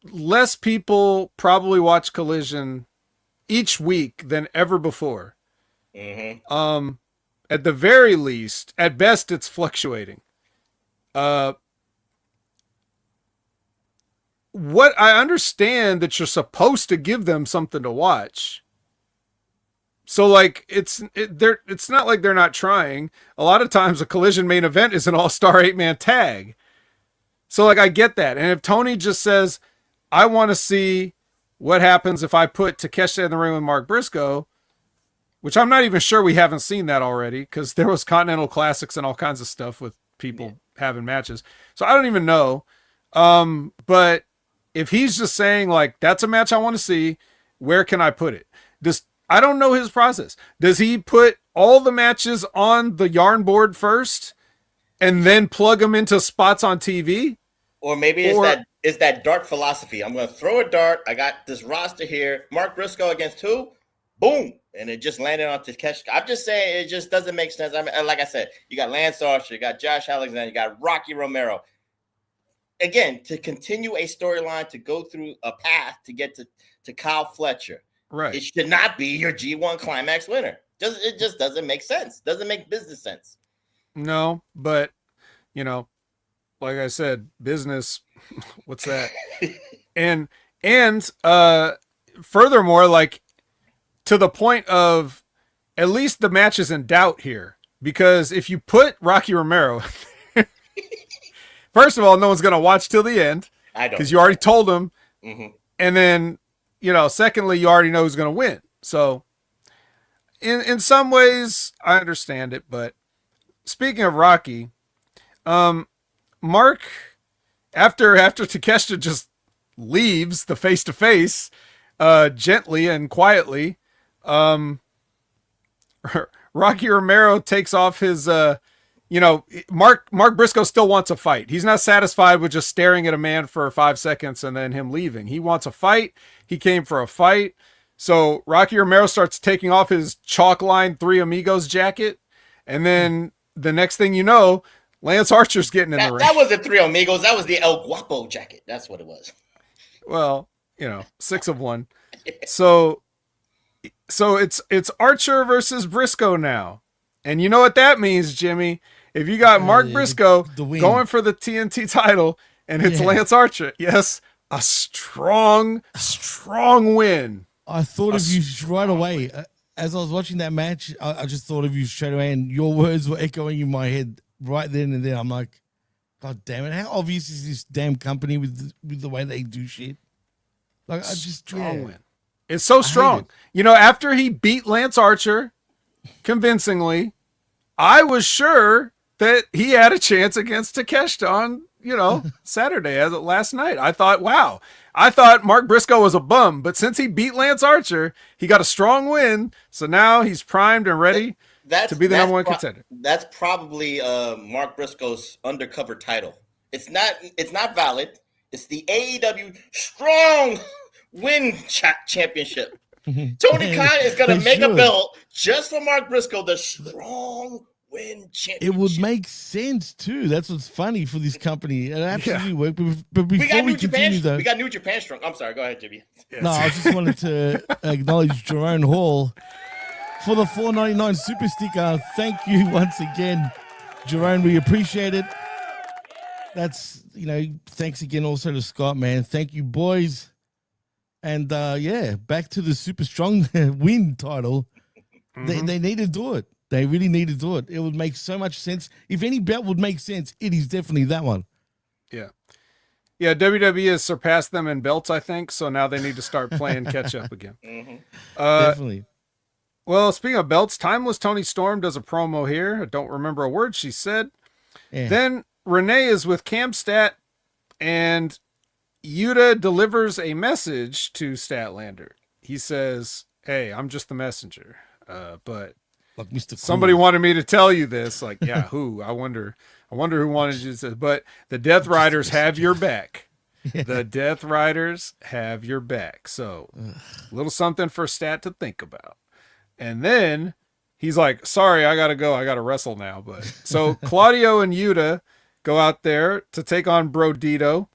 less people probably watch Collision each week than ever before. At the very least, at best, it's fluctuating. What I understand that you're supposed to give them something to watch. So like it's not like they're not trying. A lot of times a Collision main event is an all-star 8-man tag. So like I get that. And if Tony just says, I want to see what happens if I put Takeshita in the ring with Mark Briscoe, which I'm not even sure we haven't seen that already, because there was Continental Classics and all kinds of stuff with people having matches. So I don't even know. But if he's just saying like, that's a match I want to see, where can I put it? I don't know his process. Does he put all the matches on the yarn board first and then plug them into spots on TV? Or maybe it's that dart philosophy. I'm going to throw a dart. I got this roster here. Mark Briscoe against who? Boom. And it just landed on Takeshita. I'm just saying it just doesn't make sense. I mean, like I said, you got Lance Archer, you got Josh Alexander, you got Rocky Romero. Again, to continue a storyline, to go through a path to get to Kyle Fletcher. Right. It should not be your G1 Climax winner. It just doesn't make sense. Doesn't make business sense. No, but like I said, business, what's that? and furthermore, like to the point of at least the match is in doubt here, because if you put Rocky Romero, first of all, no one's going to watch till the end. I don't. Because you already told them And then, secondly, you already know who's going to win. So in some ways, I understand it. But speaking of Rocky, Mark, after Takeshita just leaves the face-to-face gently and quietly, Rocky Romero takes off his, Mark Briscoe still wants a fight. He's not satisfied with just staring at a man for 5 seconds and then him leaving. He wants a fight. He came for a fight. So Rocky Romero starts taking off his chalk line Three Amigos jacket. And then the next thing you know, Lance Archer's getting in the ring. That wasn't Three Amigos. That was the El Guapo jacket. That's what it was. Well, 6 of 1. So it's Archer versus Briscoe now. And you know what that means, Jimmy? If you got Mark Briscoe going for the TNT title and it's Lance Archer, yes, a strong win. I thought of you right away. As I was watching that match, I just thought of you straight away, and your words were echoing in my head right then and there. I'm like, God damn it, how obvious is this damn company with the way they do shit? Like, I just strong win. It's so strong. After he beat Lance Archer convincingly, I was sure that he had a chance against Takeshita on, Saturday, as of last night. I thought, wow. I thought Mark Briscoe was a bum, but since he beat Lance Archer, he got a strong win. So now he's primed and ready to be the number one contender. That's probably Mark Briscoe's undercover title. It's not valid. It's the AEW Strong Win Championship. Tony Khan is going to make a belt just for Mark Briscoe, the Strong Win Championship. It would make sense too. That's what's funny for this company. It absolutely worked. But before we continue, though, we got New Japan Strong. I'm sorry. Go ahead, Jimmy. Yes. No, I just wanted to acknowledge Jerome Hall for the $4.99 super sticker. Thank you once again, Jerome. We appreciate it. That's thanks again also to Scott, man. Thank you, boys. And back to the Super Strong Win title. They need to do it. They really need to do it. It would make so much sense. If any belt would make sense, it is definitely that one. Yeah. Yeah, WWE has surpassed them in belts, I think. So now they need to start playing catch up again. Definitely. Well, speaking of belts, Timeless Tony Storm does a promo here. I don't remember a word she said. Yeah. Then Renee is with Camstat, and Yuta delivers a message to Statlander. He says, "Hey, I'm just the messenger, but like Mr. Somebody wanted me to tell you this." Like, yeah, who? I wonder who wanted you to say. But the Death Riders have your back. Yeah. The Death Riders have your back. So, a little something for Stat to think about. And then he's like, "Sorry, I gotta go. I gotta wrestle now." But so Claudio and Yuta go out there to take on Brodito.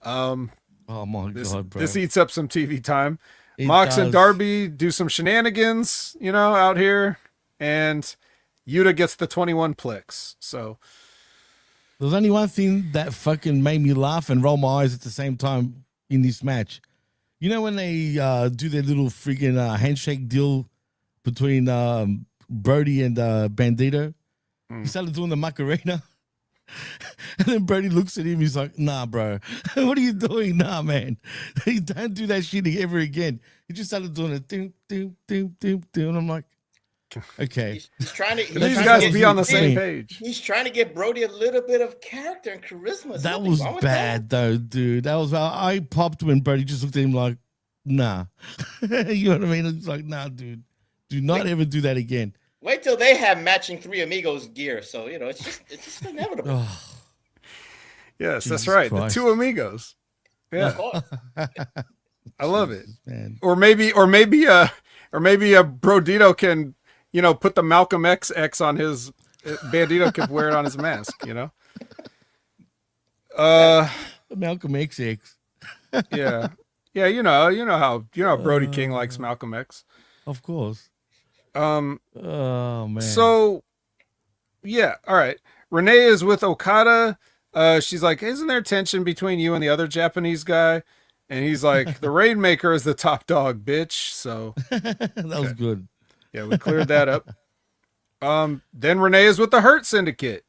Oh my God, bro. This eats up some TV time. Mox and Darby do some shenanigans, out here, and Yuta gets the 21 plex. So there's only one thing that fucking made me laugh and roll my eyes at the same time in this match. When they do their little freaking handshake deal between Brody and Bandito, he started doing the Macarena. And then Brody looks at him. He's like, "Nah, bro, what are you doing? Nah, man, don't do that shit ever again." He just started doing it. Doom, doom, doom, doom, doom. And I'm like, okay. He's trying to. These guys be on the same page. He's trying to get Brody a little bit of character and charisma. That was bad, though, dude. That was. I popped when Brody just looked at him like, "Nah," you know what I mean? It's like, "Nah, dude, do not ever do that again." Wait till they have matching Three Amigos gear. So, it's just inevitable. Yes, Jesus, that's right. Christ. The two Amigos. Yeah. I love it. Man. Or maybe a Brodito can, put the Malcolm X on his Bandito can wear it on his mask, Malcolm XX. Yeah. Yeah, you know how Brody King likes Malcolm X. Of course. Oh man. So yeah, all right. Renee is with Okada. She's like, "Isn't there tension between you and the other Japanese guy?" And he's like, "The Rainmaker is the top dog, bitch." So that was good. Yeah, we cleared that up. Then Renee is with the Hurt Syndicate.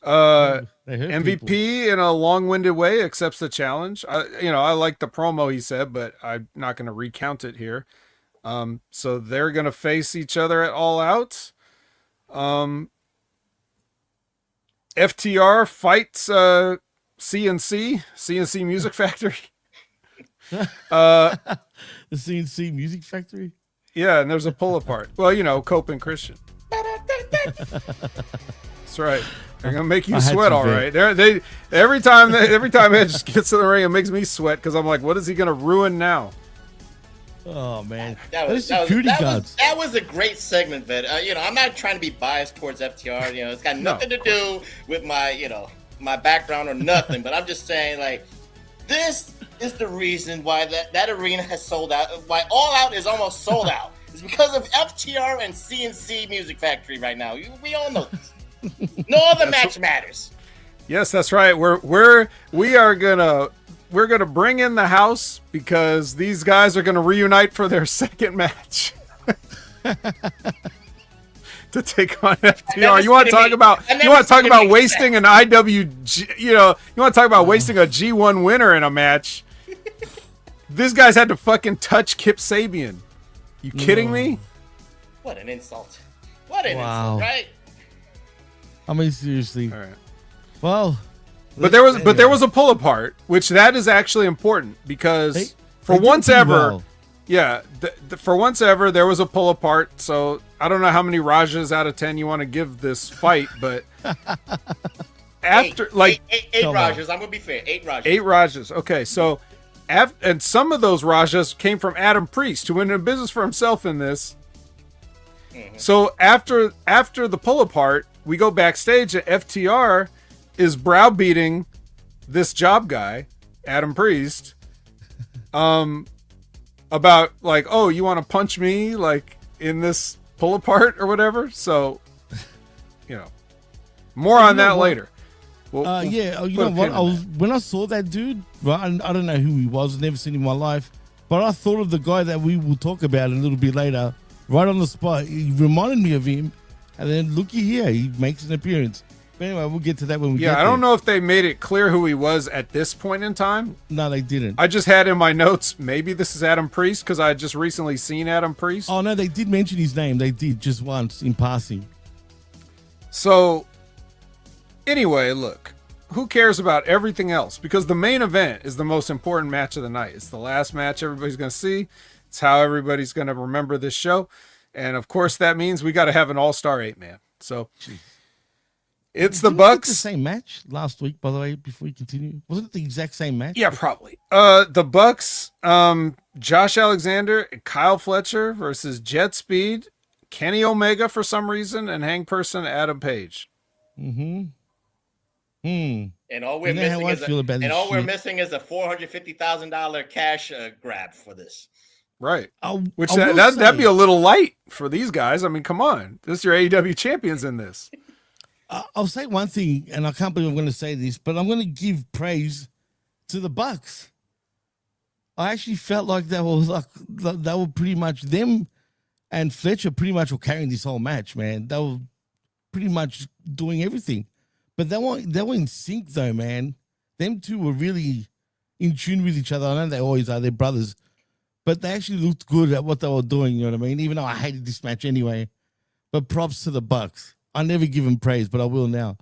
They hurt MVP people. in a long-winded way accepts the challenge. I like the promo he said, but I'm not going to recount it here. So they're going to face each other at All Out. FTR fights CNC Music Factory. The CNC Music Factory. Yeah, and there's a pull apart. Well, Cope and Christian. That's right. They're gonna make you sweat, all right. They every time Edge gets in the ring, it makes me sweat because I'm like, what is he gonna ruin now? Oh man, that was a great segment, Vet. I'm not trying to be biased towards FTR. It's got nothing to do with my background or nothing. But I'm just saying, like, this is the reason why that arena has sold out. Why All Out is almost sold out. It's because of FTR and CNC Music Factory right now. We all know this. No other match matters. Yes, that's right. We're gonna bring in the house because these guys are gonna reunite for their second match to take on FTR. You want to talk about wasting an IWG? You want to talk about wasting a G1 winner in a match? These guys had to fucking touch Kip Sabian. You kidding me? What an insult! What an insult, right? I mean, seriously. All right. Well, but there was a pull apart, which that is actually important because for once ever, there was a pull apart. So I don't know how many Rajas out of 10 you want to give this fight, but after eight Rajas, I'm gonna be fair, 8 Rajas. 8 Rajas. Okay, so and some of those Rajas came from Adam Priest, who went into business for himself in this. Mm-hmm. So after the pull apart, we go backstage and FTR is browbeating this job guy, Adam Priest, about like, oh, you want to punch me like in this pull apart or whatever. So, more on that later. When I saw that dude, right? I don't know who he was. I've never seen him in my life, but I thought of the guy that we will talk about a little bit later, right on the spot. He reminded me of him. And then looky here, he makes an appearance. But anyway, we'll get to that when we get there. I don't know if they made it clear who he was at this point in time. No, they didn't. I just had in my notes, maybe this is Adam Priest because I had just recently seen Adam Priest. Oh, no, they did mention his name. They did just once in passing. So, anyway, look, who cares about everything else? Because the main event is the most important match of the night. It's the last match everybody's going to see. It's how everybody's going to remember this show. And of course, that means we got to have an all-star 8-man. So it's the Bucks. The same match last week, by the way. Before we continue, wasn't it the exact same match? Yeah, probably. The Bucks, Josh Alexander, and Kyle Fletcher versus JetSpeed, Kenny Omega for some reason, and Hangperson Adam Page. Mm-hmm. And all we're missing is a $450,000 cash grab for this. Right. That'd be a little light for these guys. I mean, come on. This is your AEW champions in this. I'll say one thing, and I can't believe I'm going to say this, but I'm going to give praise to the Bucks. I actually felt like they were pretty much them and Fletcher pretty much were carrying this whole match, man. They were pretty much doing everything. But they were in sync though, man. Them two were really in tune with each other. I know they always are, they're brothers. But they actually looked good at what they were doing, you know what I mean? Even though I hated this match anyway. But props to the Bucks. I never give them praise, but I will now.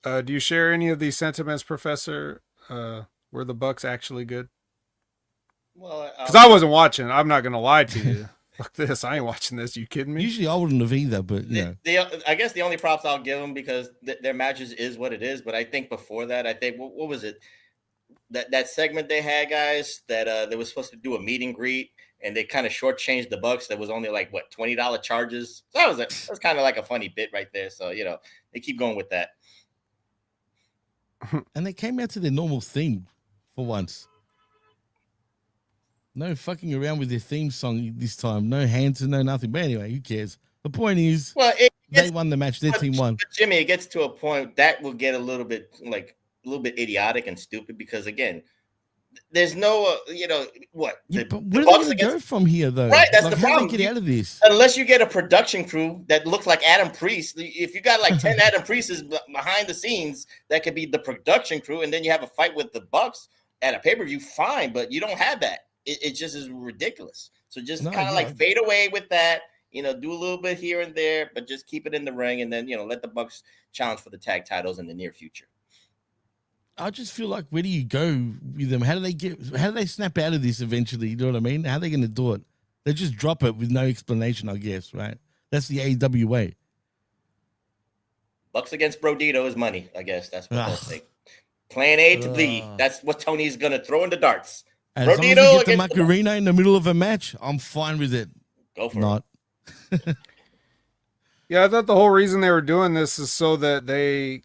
Do you share any of these sentiments, Professor? Were the Bucks actually good? Well, because I wasn't watching. I'm not going to lie to you. Fuck this. I ain't watching this. You kidding me? Usually I wouldn't have either, but I guess the only props I'll give them because their matches is what it is. But I think before that, what was it? That segment they had, guys, that they were supposed to do a meet and greet, and they kind of shortchanged the Bucks. That was only like what $20 charges. So that was kind of like a funny bit right there. So they keep going with that. And they came out to their normal theme for once. No fucking around with their theme song this time. No hands and no nothing. But anyway, who cares? The point is, they won the match. Their team won. Jimmy, it gets to a point that will get a little bit idiotic and stupid because again, there's no, what? Yeah, The, but the where are Bucks they going to go against, from here, though? right? That's Like, the how do problem. they get out of this? Unless you get a production crew that looks like Adam Priest. If you got like 10 Adam Priests behind the scenes, that could be the production crew, and then you have a fight with the Bucks at a pay-per-view, fine, but you don't have that. It just is ridiculous. So just kind of like fade away with that, do a little bit here and there, but just keep it in the ring, and then let the Bucks challenge for the tag titles in the near future. I just feel like, where do you go with them? How do they snap out of this eventually? You know what I mean? How are they going to do it? They just drop it with no explanation, I guess, right? That's the AEW way. Bucks against Brodito is money, I guess. That's what they'll say. Plan A to B. That's what Tony's going to throw in the darts. As long as we get the Macarena in the middle of a match, I'm fine with it. Go for it. Yeah, I thought the whole reason they were doing this is so that they,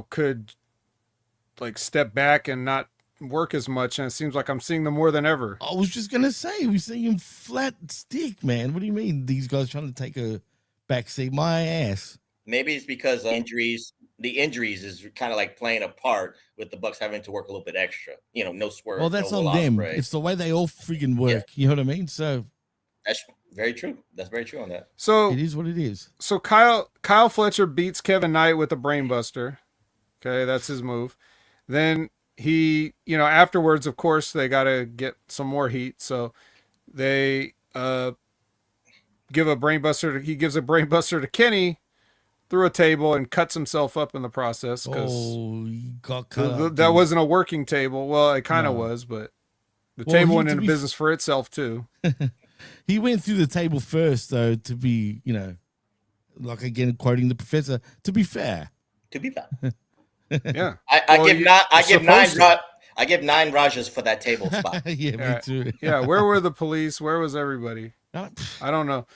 could like step back and not work as much. And it seems like I'm seeing them more than ever. I was just going to say, we're seeing him flat stick, man. What do you mean these guys trying to take a backseat? My ass. Maybe it's because injuries. The injuries is kind of like playing a part with the Bucks having to work a little bit extra. No swerve. Well, that's on them. It's the way they all freaking work. Yeah. You know what I mean? So that's very true. That's very true on that. So it is what it is. So Kyle Fletcher beats Kevin Knight with a brainbuster. Okay, that's his move. Then he, afterwards, of course, they got to get some more heat. So they give a brainbuster. He gives a brainbuster to Kenny through a table and cuts himself up in the process because he got cut that wasn't a working table. Well, it kind of was, but the table went into business for itself too. He went through the table first, though, to be, like again quoting the professor. To be fair. Yeah, I give 9 Rajas for that table spot. Yeah, me too. Yeah, where were the police? Where was everybody? I don't know.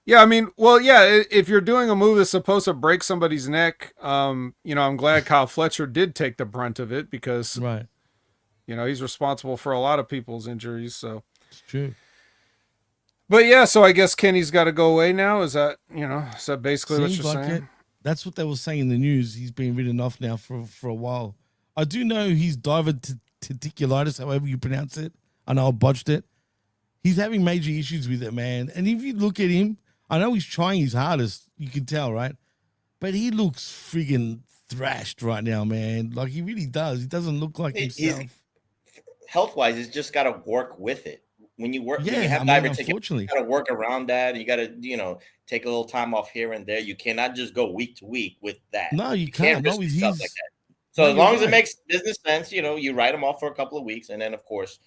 Yeah, I mean, well, yeah, if you're doing a move that's supposed to break somebody's neck, I'm glad Kyle Fletcher did take the brunt of it because, right, he's responsible for a lot of people's injuries. So it's true. But yeah, so I guess Kenny's got to go away now. Is that basically what you're saying? It. That's what they were saying in the news. He's been written off now for a while. I do know he's diverticulitis, however you pronounce it. I know I botched it. He's having major issues with it, man. And if you look at him, I know he's trying his hardest. You can tell, right? But he looks friggin' thrashed right now, man. Like, he really does. He doesn't look like himself. Health-wise, he's just got to work with it. When you have diverticulitis, you got to work around that. You got to, take a little time off here and there. You cannot just go week to week with that. No, you can't. Risk stuff like that. So as long as it makes business sense, you write him off for a couple of weeks, and then of course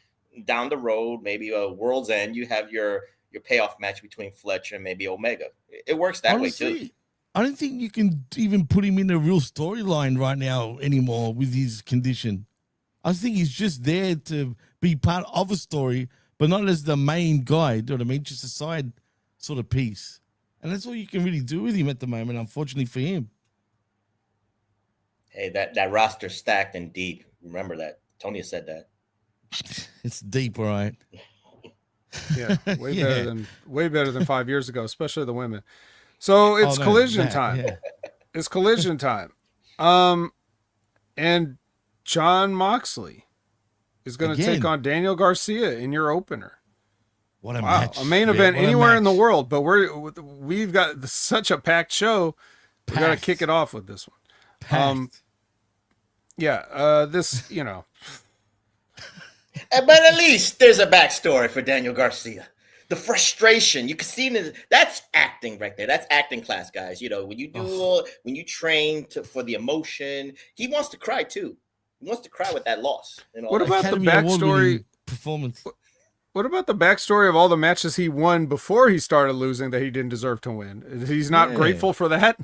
down the road, maybe a World's End, you have your payoff match between Fletcher and maybe Omega. It works that way too. I don't think you can even put him in a real storyline right now anymore with his condition. I think he's just there to be part of a story, but not as the main guy. You know what I mean? Just a side sort of piece. And that's all you can really do with him at the moment, unfortunately for him. Hey, that roster's stacked and deep. Remember that. Tony said that. It's deep, all right. Yeah, way better than 5 years ago, especially the women. So it's collision time. Yeah. It's collision time. And Jon Moxley is going to take on Daniel Garcia in your opener. What a match! A main event anywhere in the world, but we've got such a packed show. We got to kick it off with this one. This, But at least there's a backstory for Daniel Garcia. The frustration you can see that's acting right there. That's acting class, guys. When you train for the emotion, he wants to cry too. He wants to cry with that loss. What about the backstory performance? What about the backstory of all the matches he won before he started losing that he didn't deserve to win? He's not grateful for that.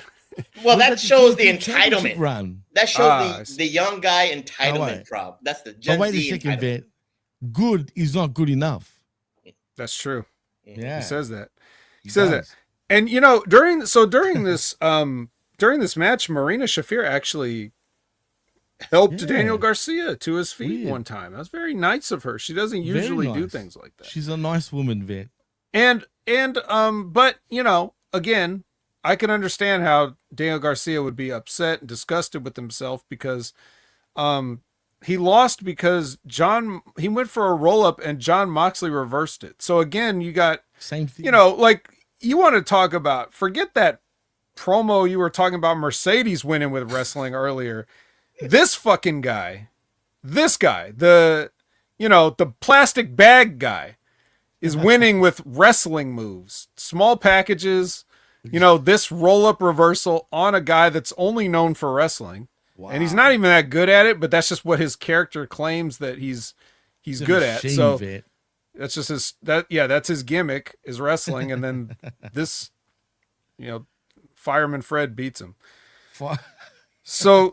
Well, that shows the entitlement run. That shows the young guy entitlement problem. That's the Gen wait a second, Vet. Good is not good enough. That's true. Yeah, he says that. He says that. And during this match, Marina Shafir actually helped Daniel Garcia to his feet one time. That was very nice of her. She doesn't usually do things like that. She's a nice woman, Vet. But again, I can understand how Daniel Garcia would be upset and disgusted with himself because he lost because he went for a roll up and John Moxley reversed it. So again, you got Same thing. you know, like you want to talk about, forget that promo you were talking about Mercedes winning with wrestling earlier. This fucking guy, the plastic bag guy is winning with wrestling moves, small packages, this roll up reversal on a guy that's only known for wrestling. Wow. And he's not even that good at it, but that's just what his character claims that he's good at. So that's just that's his gimmick is wrestling. And then this, Fireman Fred beats him. So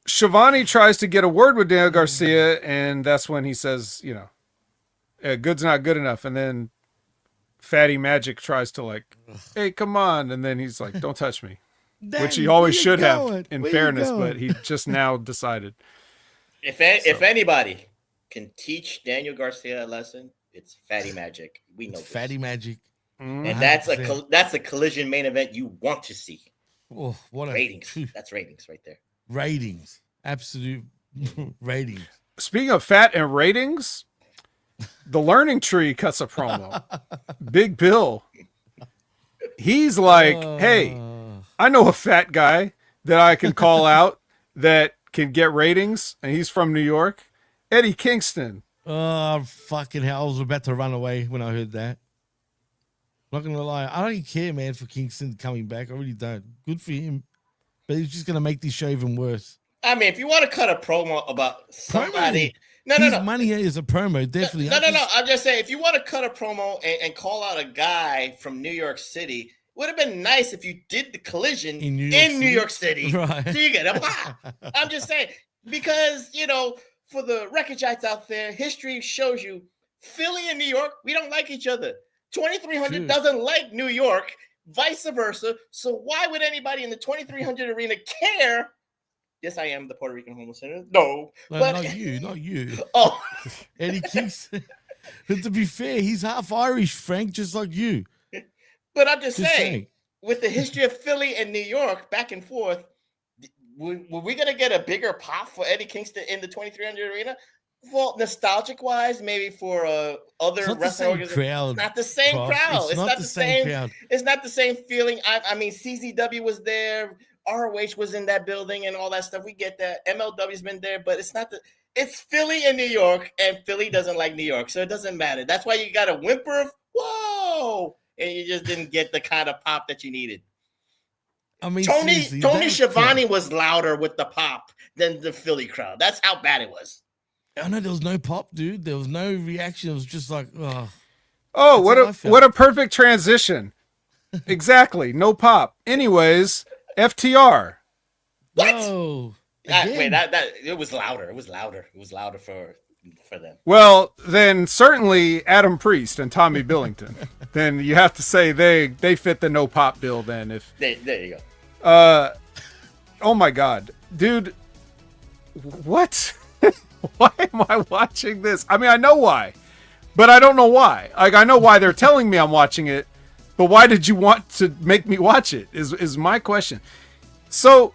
Shivani tries to get a word with Daniel Garcia, and that's when he says, good's not good enough. And then Fatty Magic tries to hey, come on. And then he's like, don't touch me. Which he always should have, in fairness, but he just now decided. If anybody can teach Daniel Garcia a lesson, it's Fatty Magic. We know Fatty Magic, and that's a collision main event you want to see. Oh, what ratings! That's ratings right there. Ratings, absolute ratings. Speaking of fat and ratings, the Learning Tree cuts a promo. Big Bill, he's like, hey. I know a fat guy that I can call out that can get ratings, and he's from New York. Eddie Kingston. Oh, fucking hell. I was about to run away when I heard that. Not going to lie. I don't care, man, for Kingston coming back. I really don't. Good for him. But he's just going to make this show even worse. I mean, if you want to cut a promo about somebody... No. Money is a promo, definitely. No. I'm just saying, if you want to cut a promo and call out a guy from New York City... Would have been nice if you did the collision in New York City. Right. So you get a pop. I'm just saying, because, for the Wreckagites out there, history shows you Philly and New York, we don't like each other. 2300 doesn't like New York, vice versa. So why would anybody in the 2300 arena care? Yes, I am the Puerto Rican homeless center. No, but not you. Oh, Eddie Kingston. But to be fair, he's half Irish, Frank, just like you. But I'm just saying, with the history of Philly and New York back and forth, were we going to get a bigger pop for Eddie Kingston in the 2300 arena? Well, nostalgic-wise, maybe for other wrestling organizations. It's not the same crowd. It's not the same crowd. It's not the same feeling. I mean, CZW was there. ROH was in that building and all that stuff. We get that. MLW's been there, but it's not it's Philly and New York, and Philly doesn't like New York, so it doesn't matter. That's why you got a whimper of, whoa! And you just didn't get the kind of pop that you needed. I mean, Tony Schiavone was louder with the pop than the Philly crowd. That's how bad it was. I know there was no pop, dude. There was no reaction. It was just like, what a perfect transition. Exactly, no pop. Anyways, FTR. What? Wait, that it was louder. It was louder for them. Well, then certainly Adam Priest and Tommy Billington. Then you have to say they fit the no pop bill. Then if there you go. Oh my God, dude, what? Why am I watching this? I mean, I know why, but I don't know why. Like, I know why they're telling me I'm watching it, but why did you want to make me watch it? Is my question. So,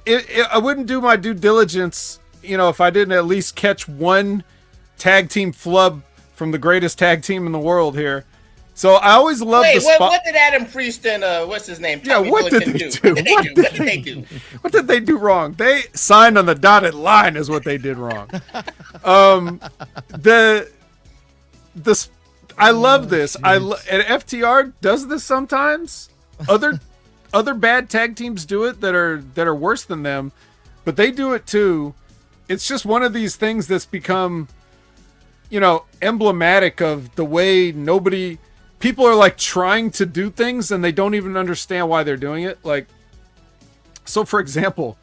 I wouldn't do my due diligence, if I didn't at least catch one tag team flub from the greatest tag team in the world here. So I always love the spot. What did Adam Priest and what's his name? Tommy what did they do? What did they do? What did they do wrong? They signed on the dotted line is what they did wrong. I love this. And FTR does this sometimes. Other bad tag teams do it that are worse than them, but they do it too. It's just one of these things that's become, emblematic of the way people are like trying to do things and they don't even understand why they're doing it. Like, so for example,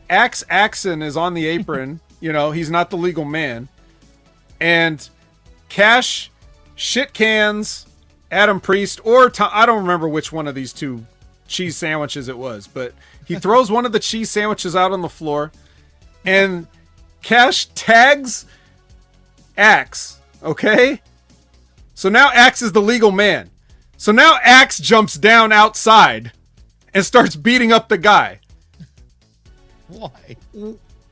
Axon is on the apron, he's not the legal man, and Cash shit cans Adam Priest or I don't remember which one of these two cheese sandwiches it was, but he throws one of the cheese sandwiches out on the floor and Cash tags Axe. Okay. So now Axe is the legal man. So now Axe jumps down outside and starts beating up the guy. Why?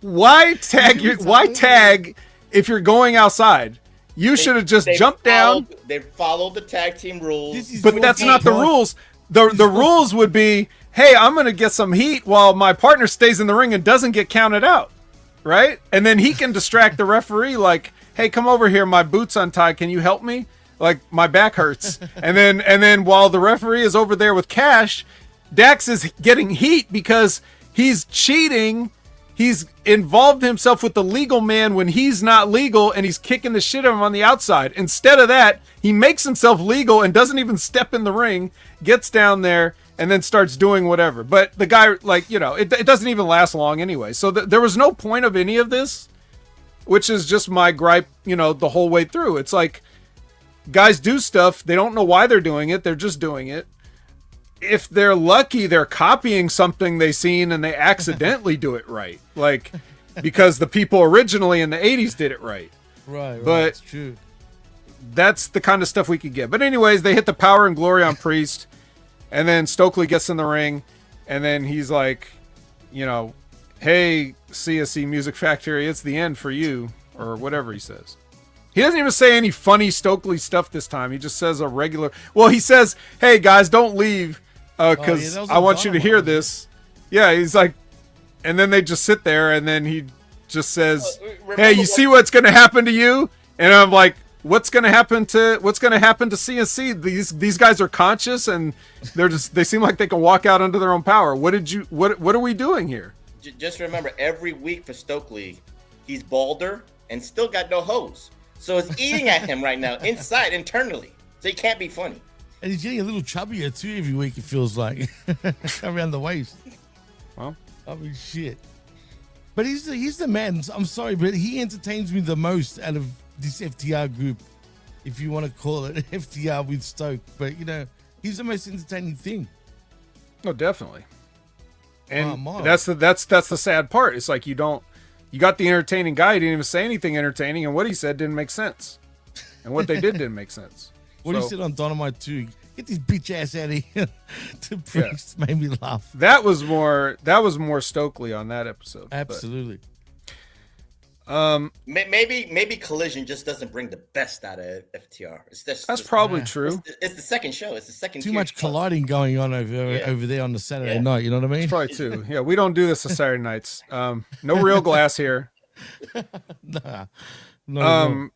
Why tag if you're going outside? You should have just jumped down. They followed the tag team rules. But that's not the rules. The rules would be, hey, I'm going to get some heat while my partner stays in the ring and doesn't get counted out, right? And then he can distract the referee like, hey, come over here, my boot's untied. Can you help me? Like, my back hurts. And then while the referee is over there with Cash, Dax is getting heat because he's cheating. He's involved himself with the legal man when he's not legal, and he's kicking the shit out of him on the outside. Instead of that, he makes himself legal and doesn't even step in the ring, gets down there, and then starts doing whatever. But the guy, like, you know, it doesn't even last long anyway. So there was no point of any of this, which is just my gripe, you know, the whole way through. It's like, guys do stuff. They don't know why they're doing it. They're just doing it. If they're lucky, they're copying something they've seen and they accidentally do it right. Like, because the people originally in the 80s did it right. Right. But that's true. That's the kind of stuff we could get. But anyways, they hit the power and glory on Priest. And then Stokely gets in the ring. And then he's like, you know, hey, CSC Music Factory, it's the end for you. Or whatever he says. He doesn't even say any funny Stokely stuff this time. He just says a regular... Well, he says, hey, guys, don't leave. Because I want you to hear this. Yeah, he's like, and then they just sit there, and then he just says, "Hey, you see what's going to happen to you?" And I'm like, "What's going to happen to CNC? These guys are conscious, and they seem like they can walk out under their own power. What are we doing here?" Just remember, every week for Stokely, he's balder and still got no hose, so it's eating at him right now, internally. So he can't be funny. And he's getting a little chubbier too every week, it feels like. Around the waist. Well, I mean, shit. But he's the man. I'm sorry, but he entertains me the most out of this FTR group, if you want to call it FTR with Stoke. But, you know, he's the most entertaining thing. Oh, definitely. And Wow, that's the sad part. It's like you got the entertaining guy. He didn't even say anything entertaining, and what he said didn't make sense. And what they did make sense. What he said on Dynamite too, get this bitch ass out of here to Priest, made me laugh. That was more Stokely on that episode. Absolutely. Maybe Collision just doesn't bring the best out of FTR. That's probably true. It's the second show. It's the second. Too much colliding going on over there on the Saturday night. You know what I mean? It's probably too. Yeah, we don't do this on Saturday nights. No real glass here. No.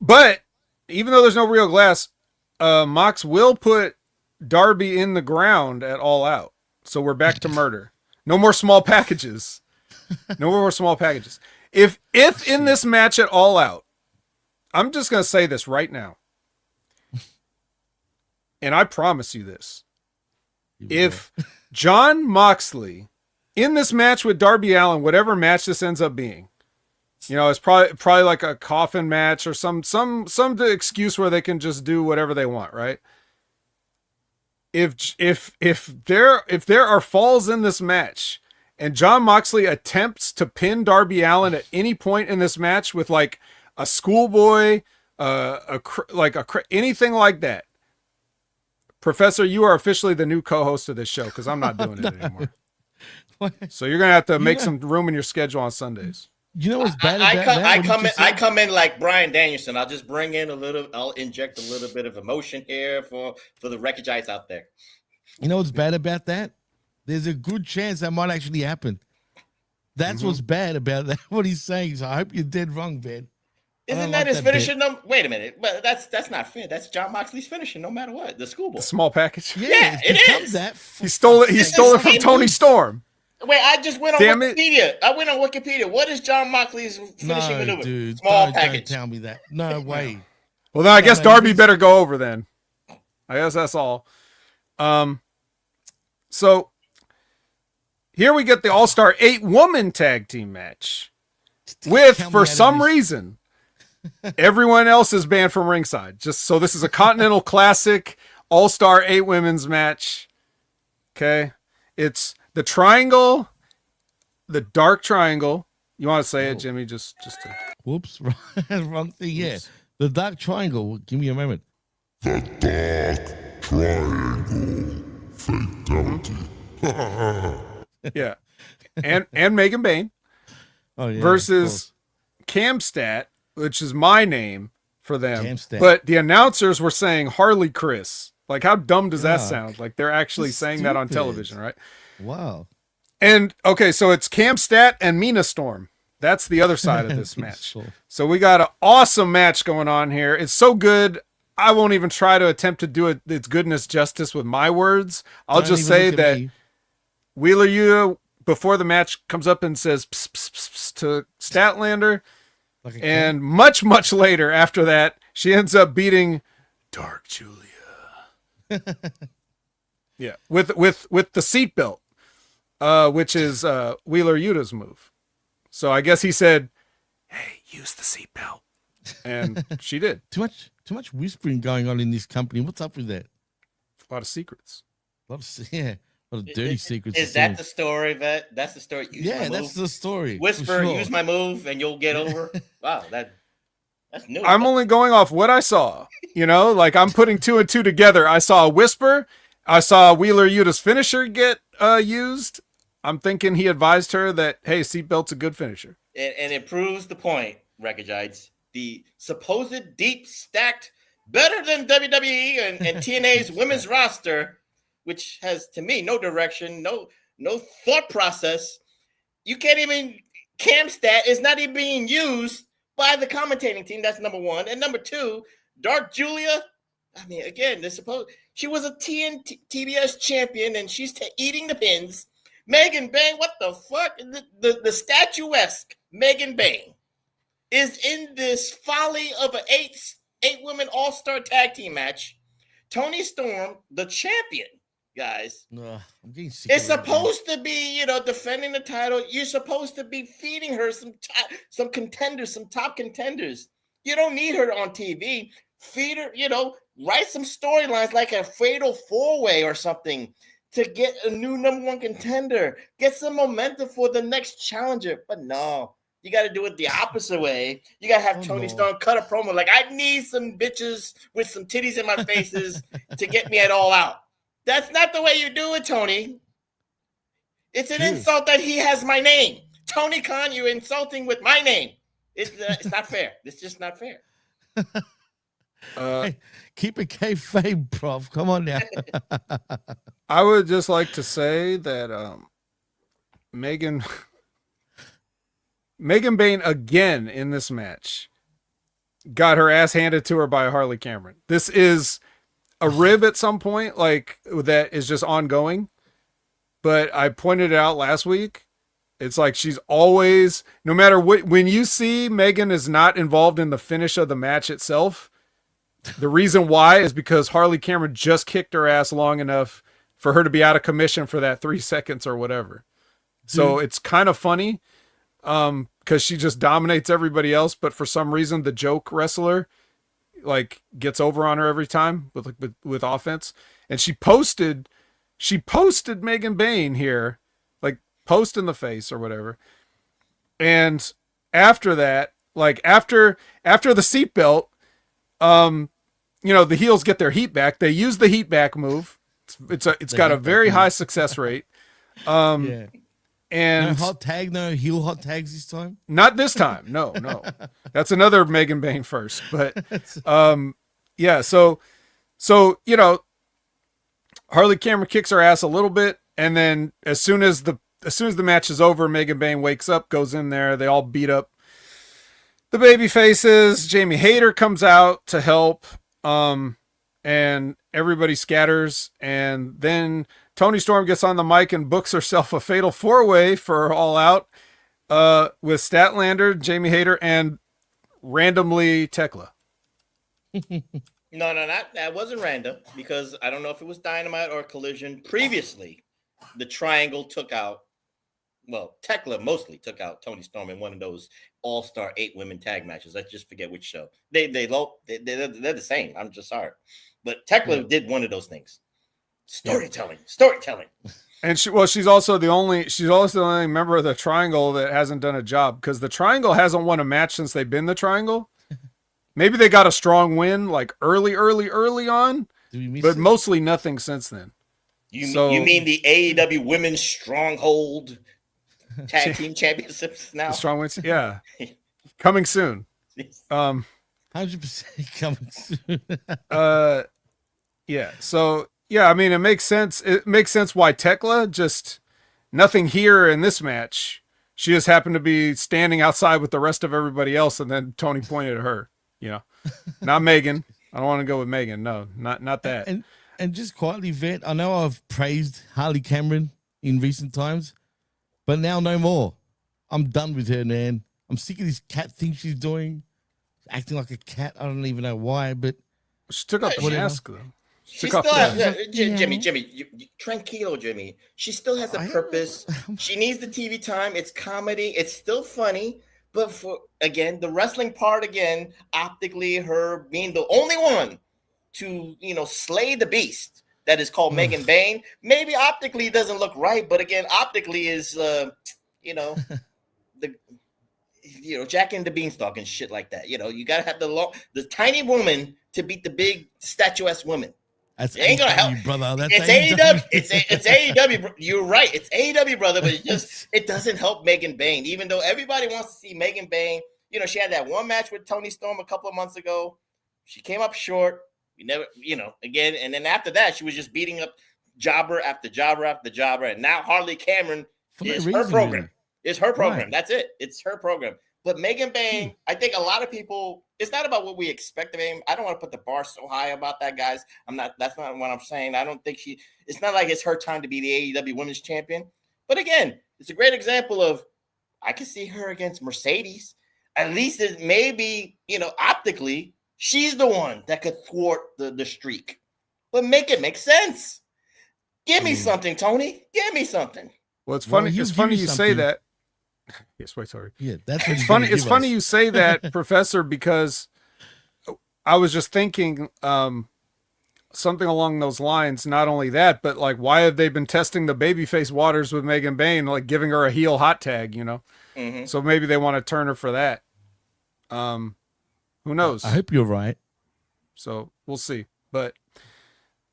But even though there's no real glass, Mox will put Darby in the ground at All Out. So we're back to murder. No more small packages. No more small packages. If in this match at All Out, I'm just going to say this right now. And I promise you this. If Jon Moxley in this match with Darby Allin, whatever match this ends up being, you know, it's probably like a coffin match or some excuse where they can just do whatever they want, right? If there are falls in this match and Jon Moxley attempts to pin Darby Allin at any point in this match with like a schoolboy, anything like that, Professor, you are officially the new co-host of this show because I'm not doing it anymore. So you're gonna have to make some room in your schedule on Sundays. You know what's bad about that? I come in like Bryan Danielson. I'll just bring in I'll inject a little bit of emotion here for the Wreckagites out there. You know what's bad about that? There's a good chance that might actually happen. That's what's bad about that. What he's saying. So I hope you're dead wrong, Ben. Isn't that his finishing number? Wait a minute, but that's not fair. That's Jon Moxley's finishing, no matter what. The schoolboy, the small package. Yeah, it is. He stole it. He stole it from Tony Storm. Wait, I just went on Wikipedia. I went on Wikipedia. What is Jon Moxley's finishing maneuver? Dude, small package. Don't tell me that. No way. Well, then I guess Darby better go over then. I guess that's all. So here we get the All-Star 8-woman tag team match with, for some reason, everyone else is banned from ringside. Just so this is a Continental Classic All-Star 8 women's match. Okay. It's the triangle, the dark triangle. You want to say it, Jimmy? Just to... Whoops. Wrong thing. Yeah. The dark triangle. Give me a moment. The dark triangle fatality. Yeah. and Megan Bain Oh yeah. versus Camstat, which is my name for them. Camstat. But the announcers were saying Harley Chris. Like, how dumb does that Yuck. sound? Like, they're actually That's saying that on stupid. television, right? Wow. And okay, so it's Camstat and Mina Storm. That's the other side of this match. Sure. So we got an awesome match going on here. It's so good. I won't even try to attempt to do its goodness justice with my words. I'll Don't just even say look at that me. Wheeler Yuta, before the match, comes up and says pss, pss, pss, pss to Statlander. Like a And much, much later after that, she ends up beating Dark Julia. Yeah, with the seatbelt, which is Wheeler Yuta's move. So I guess he said, "Hey, use the seatbelt," and she did. too much whispering going on in this company. What's up with that? A lot of secrets. A lot of dirty secrets. Is that the story, Vet? That's the story. Use my Yeah, move. that's the story. for Whisper, sure. use my move, and you'll get over. Wow, that's new. I'm only going off what I saw. You know, like I'm putting two and two together. I saw a whisper. I saw Wheeler Yuta's finisher get used. I'm thinking he advised her that, hey, seatbelt's a good finisher. And it proves the point, Wreckagites. The supposed deep stacked, better than WWE and TNA's women's roster, which has, to me, no direction, no thought process. You can't even, Camstat is not even being used by the commentating team. That's number one. And number two, Dark Julia. I mean, again, she was a TBS champion, and she's eating the pins. Megan Bain, what the fuck? The statuesque Megan Bain is in this folly of an eight women all-star tag team match. Toni Storm, the champion, guys. I'm getting sick It's of it, man. supposed to be, defending the title. You're supposed to be feeding her some contenders, some top contenders. You don't need her on TV. Feed her, write some storylines like a fatal four-way or something to get a new number one contender. Get some momentum for the next challenger. But no, you got to do it the opposite way. You got to have Toni Storm cut a promo like, I need some bitches with some titties in my faces to get me at All Out. That's not the way you do it, Tony. It's an insult that he has my name. Tony Khan, you're insulting with my name. It's not fair. It's just not fair. Hey, keep it kayfabe, prof. Come on now. I would just like to say that Megan Bain again in this match got her ass handed to her by Harley Cameron. This is a rib at some point, like that is just ongoing. But I pointed it out last week. It's like she's always, no matter what, when you see Megan is not involved in the finish of the match itself, the reason why is because Harley Cameron just kicked her ass long enough for her to be out of commission for that 3 seconds or whatever. So it's kind of funny because she just dominates everybody else. But for some reason, the joke wrestler like gets over on her every time with offense. And she posted Megan Bain here, like post in the face or whatever. And after that, like after the seatbelt, the heels get their heat back. They use the heat back move. It's got a very high success rate. Yeah. And No hot tag, no heel hot tags this time. not this time. No. That's another Megan Bain first. But yeah, so Harley Cameron kicks her ass a little bit, and then as soon as the match is over, Megan Bain wakes up, goes in there, they all beat up the baby faces. Jamie Hayter comes out to help, and everybody scatters, and then Toni Storm gets on the mic and books herself a fatal four-way for All Out with Statlander, Jamie Hayter, and randomly Tekla. No, that wasn't random because I don't know if it was Dynamite or Collision. Previously, the Triangle took out, Tekla mostly took out Toni Storm in one of those all-star 8 women tag matches. I just forget which show. They're the same. I'm just sorry. But Tekla did one of those things. Storytelling. And she's also the only member of the Triangle that hasn't done a job because the Triangle hasn't won a match since they've been the Triangle. Maybe they got a strong win like early on, but mostly nothing since then. You mean the AEW Women's Stronghold tag team championships now. The strong wins, yeah, coming soon. 100% coming soon. Yeah. So yeah, I mean, it makes sense. It makes sense why Tekla just nothing here in this match. She just happened to be standing outside with the rest of everybody else, and then Tony pointed at her. You know, not Megan. I don't want to go with Megan. No, not that. And just quietly, Vet, I know I've praised Harley Cameron in recent times, but now no more. I'm done with her, man. I'm sick of this cat thing she's doing, acting like a cat. I don't even know why, but She took off the Whatever. mask though. She Took still off has, the- Jimmy, tranquilo, Jimmy. She still has a I am- purpose. She needs the TV time. It's comedy. It's still funny. But for, again, the wrestling part, again, optically, her being the only one to, slay the beast that is called Megan Bayne, maybe optically it doesn't look right. But again, optically is, the, Jack and the Beanstalk and shit like that. You got to have the tiny woman to beat the big statuesque woman. that's It ain't gonna help, AEW, brother. That's It's AEW. It's AEW. You're right. It's AEW, brother. But it doesn't help Megan Bayne. Even though everybody wants to see Megan Bayne. She had that one match with Toni Storm a couple of months ago. She came up short. We never, again. And then after that, she was just beating up jobber after jobber after jobber. And now Harley Cameron is her program. Really. It's her program. Right. That's it. It's her program. But Megan Bayne, I think a lot of people, it's not about what we expect of him. I don't want to put the bar so high about that, guys. That's not what I'm saying. I don't think it's not like it's her time to be the AEW Women's Champion. But again, it's a great example of, I can see her against Mercedes. At least it maybe, optically, she's the one that could thwart the streak. But make it make sense. Give me something, Tony. Give me something. Well, it's Well, funny. he'll It's give funny you you say something. that. Yes, wait, sorry. Yeah, that's what It's he's funny. gonna It's give funny us. you say that, Professor, because I was just thinking something along those lines. Not only that, but like, why have they been testing the babyface waters with Megan Bayne, like giving her a heel hot tag? Mm-hmm. So maybe they want to turn her for that. Who knows? I hope you're right. So we'll see. But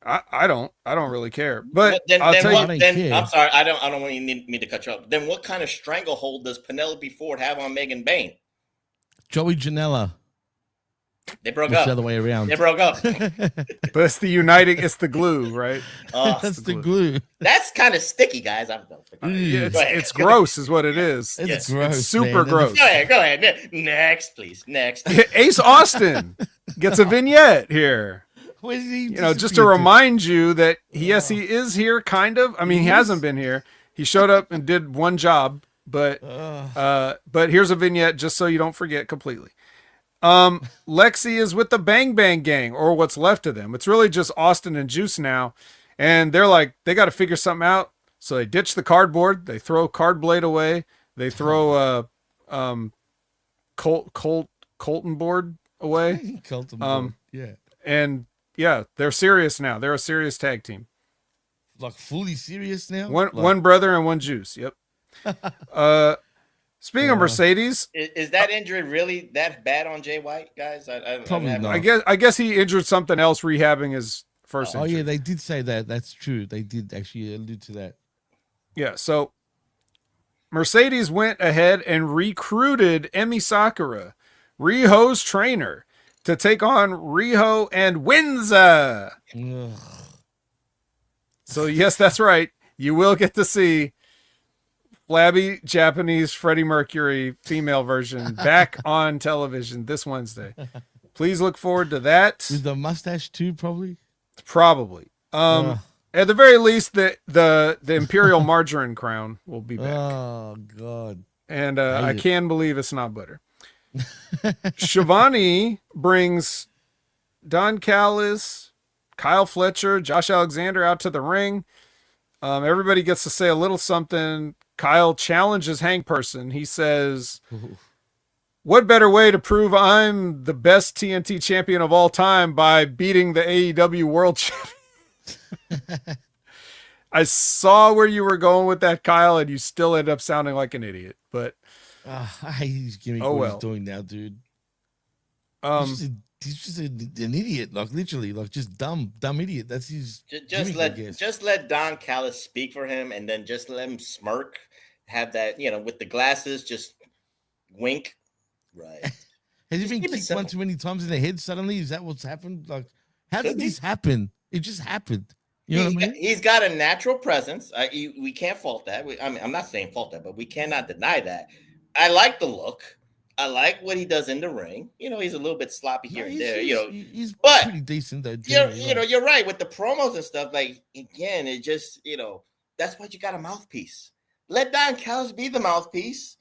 I don't really care. But then I'll tell what- you. I then care. I'm sorry, I don't want you need me to cut you off. Then what kind of stranglehold does Penelope Ford have on Megan Bayne? Joey Janela. They broke It's up. the other way around. They broke up. But it's the uniting. It's the glue, right? That's the glue. That's kind of sticky, guys. I'm done. Yeah, It's, Go ahead. it's gross, is what it is. it's Yes. gross. It's super man. gross. Go ahead. Next, please. Next. Ace Austin gets a vignette here. Where did he Just to disappear to? remind you that yes, he is here, kind of. I mean, he He hasn't is? been here. He showed up and did one job, but here's a vignette just so you don't forget completely. Lexi is with the Bang Bang Gang, or what's left of them. It's really just Austin and Juice now, and they're like, they got to figure something out. So they ditch the cardboard. They throw Card Blade away. They throw Colton board away. Colton, yeah. And yeah, they're serious now. They're a serious tag team. Like fully serious now? One brother and one Juice. Yep. Speaking of Mercedes, Is that injury really that bad on Jay White, guys? Probably haven't- not. I guess he injured something else rehabbing his first Oh, injury. yeah, they did say that. That's true. They did actually allude to that. Yeah, so Mercedes went ahead and recruited Emi Sakura, Riho's trainer, to take on Riho and Windsor. Ugh. So yes, that's right. You will get to see flabby Japanese Freddie Mercury female version back on television this Wednesday. Please look forward to that. With the mustache too, probably? Probably. At the very least, the Imperial Margarine crown will be back. Oh, God. And hate I it. can believe it's not butter. Shivani brings Don Callis, Kyle Fletcher, Josh Alexander out to the ring. Everybody gets to say a little something. Kyle challenges Hank Person. He says, what better way to prove I'm the best TNT champion of all time by beating the AEW World Champion? I saw where you were going with that, Kyle, and you still end up sounding like an idiot. But I hate his gimmick, Oh, what well. he's doing now, dude. um, He's just an idiot, like literally, like just dumb idiot. That's his Just gimmick, I guess. let Don Callis speak for him, and then just let him smirk. have that, with the glasses, just wink. Right. Has he Just been keep it kicked simple. one too many times in the head suddenly? Is that what's happened? Like, how Could did be. this happen? It just happened. You know what I mean? He's got a natural presence. We can't fault that. I'm not saying fault that, but we cannot deny that. I like the look. I like what he does in the ring. He's a little bit sloppy here and there. He's but pretty decent though. you're right with the promos and stuff. Like, again, it just that's why you got a mouthpiece. Let Don Callis be the mouthpiece,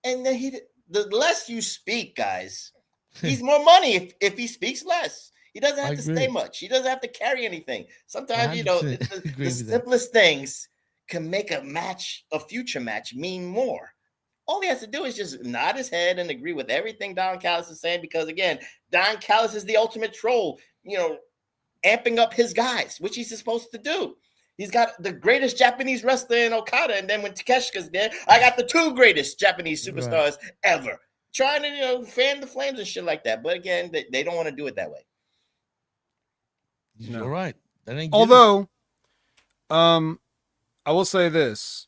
and then the less you speak, guys, he's more money if he speaks less. He doesn't have to say much. He doesn't have to carry anything. Sometimes, the simplest things can make a future match mean more. All he has to do is just nod his head and agree with everything Don Callis is saying, because, again, Don Callis is the ultimate troll, amping up his guys, which he's supposed to do. He's got the greatest Japanese wrestler in Okada, and then when Takeshita's there, I got the 2 greatest Japanese superstars ever. Trying to, fan the flames and shit like that. But, again, they don't want to do it that way. You're right. That ain't Although, I will say this.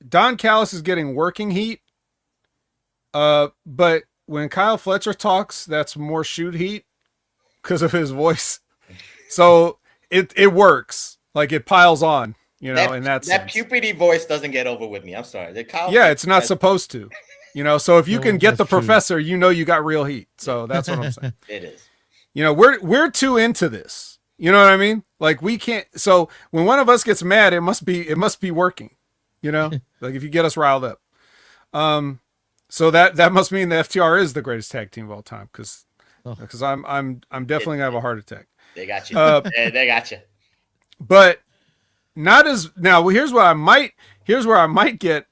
Don Callis is getting working heat. But when Kyle Fletcher talks, that's more shoot heat because of his voice. So it works. Like, it piles on, in that sense. Puberty voice doesn't get over with me. I'm sorry. It's not supposed to. So if you can get the professor, you got real heat. So that's what I'm saying. It is. We're too into this. You know what I mean? Like, we can't. So when one of us gets mad, it must be working. Like, if you get us riled up. So that must mean the FTR is the greatest tag team of all time, because I'm definitely gonna have a heart attack. They got you. They got you. But not as now. Here's where I might get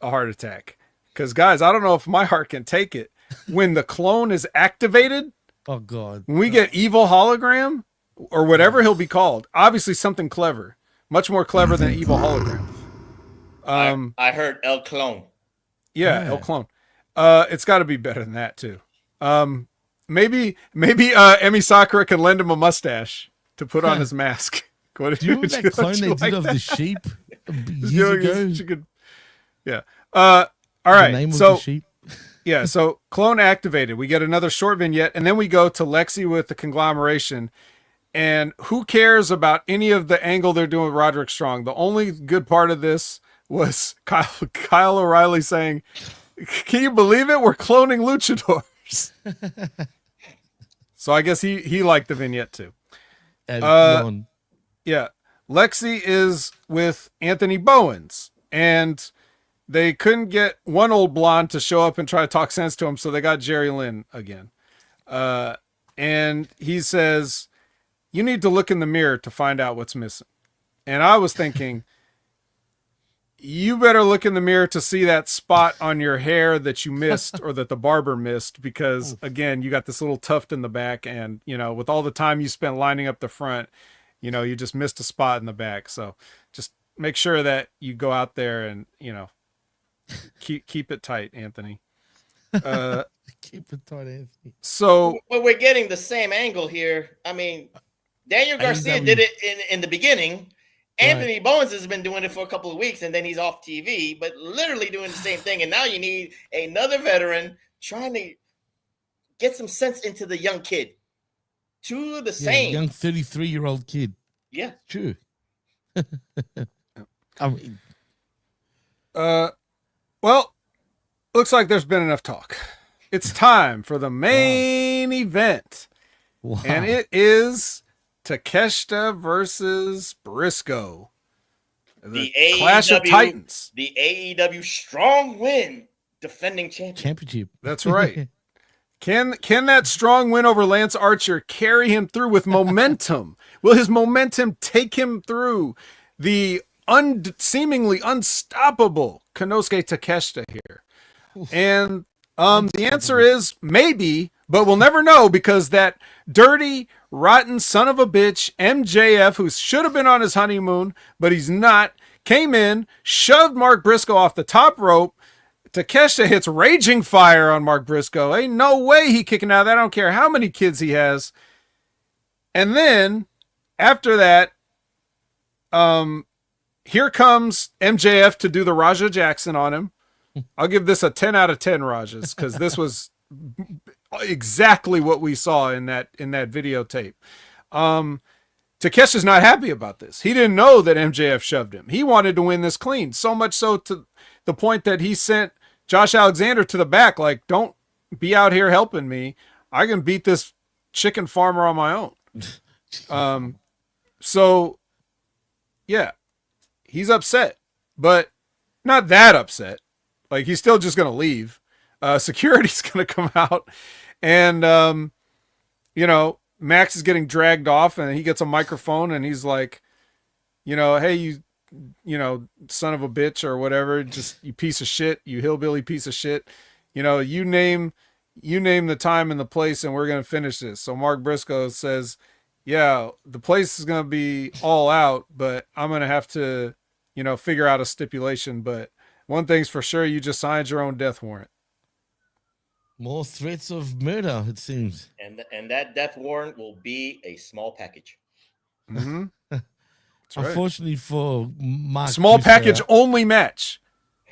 a heart attack, because, guys, I don't know if my heart can take it when the clone is activated. Oh God! When we get evil hologram or whatever he'll be called, obviously something clever, much more clever than evil hologram. I heard El Clone. Yeah, El Clone. It's got to be better than that too. Maybe Emi Sakura can lend him a mustache to put on his mask. Do you remember that clone they did of the sheep years ago? Yeah. All right. The name of the sheep. Yeah, so clone activated. We get another short vignette, and then we go to Lexi with the conglomeration. And who cares about any of the angle they're doing with Roderick Strong? The only good part of this was Kyle O'Reilly saying, "Can you believe it? We're cloning luchadors." So I guess he liked the vignette too. Yeah, Lexi is with Anthony Bowens, and they couldn't get one old blonde to show up and try to talk sense to him, so they got Jerry Lynn again. And he says, "You need to look in the mirror to find out what's missing." And I was thinking, you better look in the mirror to see that spot on your hair that you missed or that the barber missed, because, again, you got this little tuft in the back, and, with all the time you spent lining up the front, you just missed a spot in the back. So just make sure that you go out there and, keep it tight, Anthony. Keep it tight, Anthony. So, but we're getting the same angle here. I mean, Daniel Garcia did it in the beginning. Anthony Bowens has been doing it for a couple of weeks, and then he's off TV, but literally doing the same thing. And now you need another veteran trying to get some sense into the young kid. Two of the same. Young 33-year-old kid. Yeah. True. I mean, well, looks like there's been enough talk. It's time for the main event. Wow. And it is Takeshita versus Briscoe. The Clash of Titans. The AEW strong win, defending championship. That's right. Can that strong win over Lance Archer carry him through with momentum? Will his momentum take him through the seemingly unstoppable Konosuke Takeshita here? And the answer is maybe, but we'll never know, because that dirty, rotten son of a bitch, MJF, who should have been on his honeymoon, but he's not, came in, shoved Mark Briscoe off the top rope. Takeshita hits Raging Fire on Mark Briscoe. Ain't no way he kicking out of that. I don't care how many kids he has. And then, after that, here comes MJF to do the Raja Jackson on him. I'll give this a 10 out of 10 Rajas because this was exactly what we saw in that videotape. Takeshi's not happy about this. He didn't know that MJF shoved him. He wanted to win this clean, so much so to the point that he sent Josh Alexander to the back, like, don't be out here helping me. I can beat this chicken farmer on my own. So, yeah, he's upset, but not that upset. Like, he's still just going to leave. Security's going to come out, and, Max is getting dragged off, and he gets a microphone, and he's like, hey, you son of a bitch or whatever, just you piece of shit, you hillbilly piece of shit. You name the time and the place, and we're going to finish this. So Mark Briscoe says, yeah, the place is going to be all out, but I'm going to have to, figure out a stipulation. But one thing's for sure, you just signed your own death warrant. More threats of murder, it seems. And that death warrant will be a small package. Mm-hmm. Unfortunately for Mark, small package only match.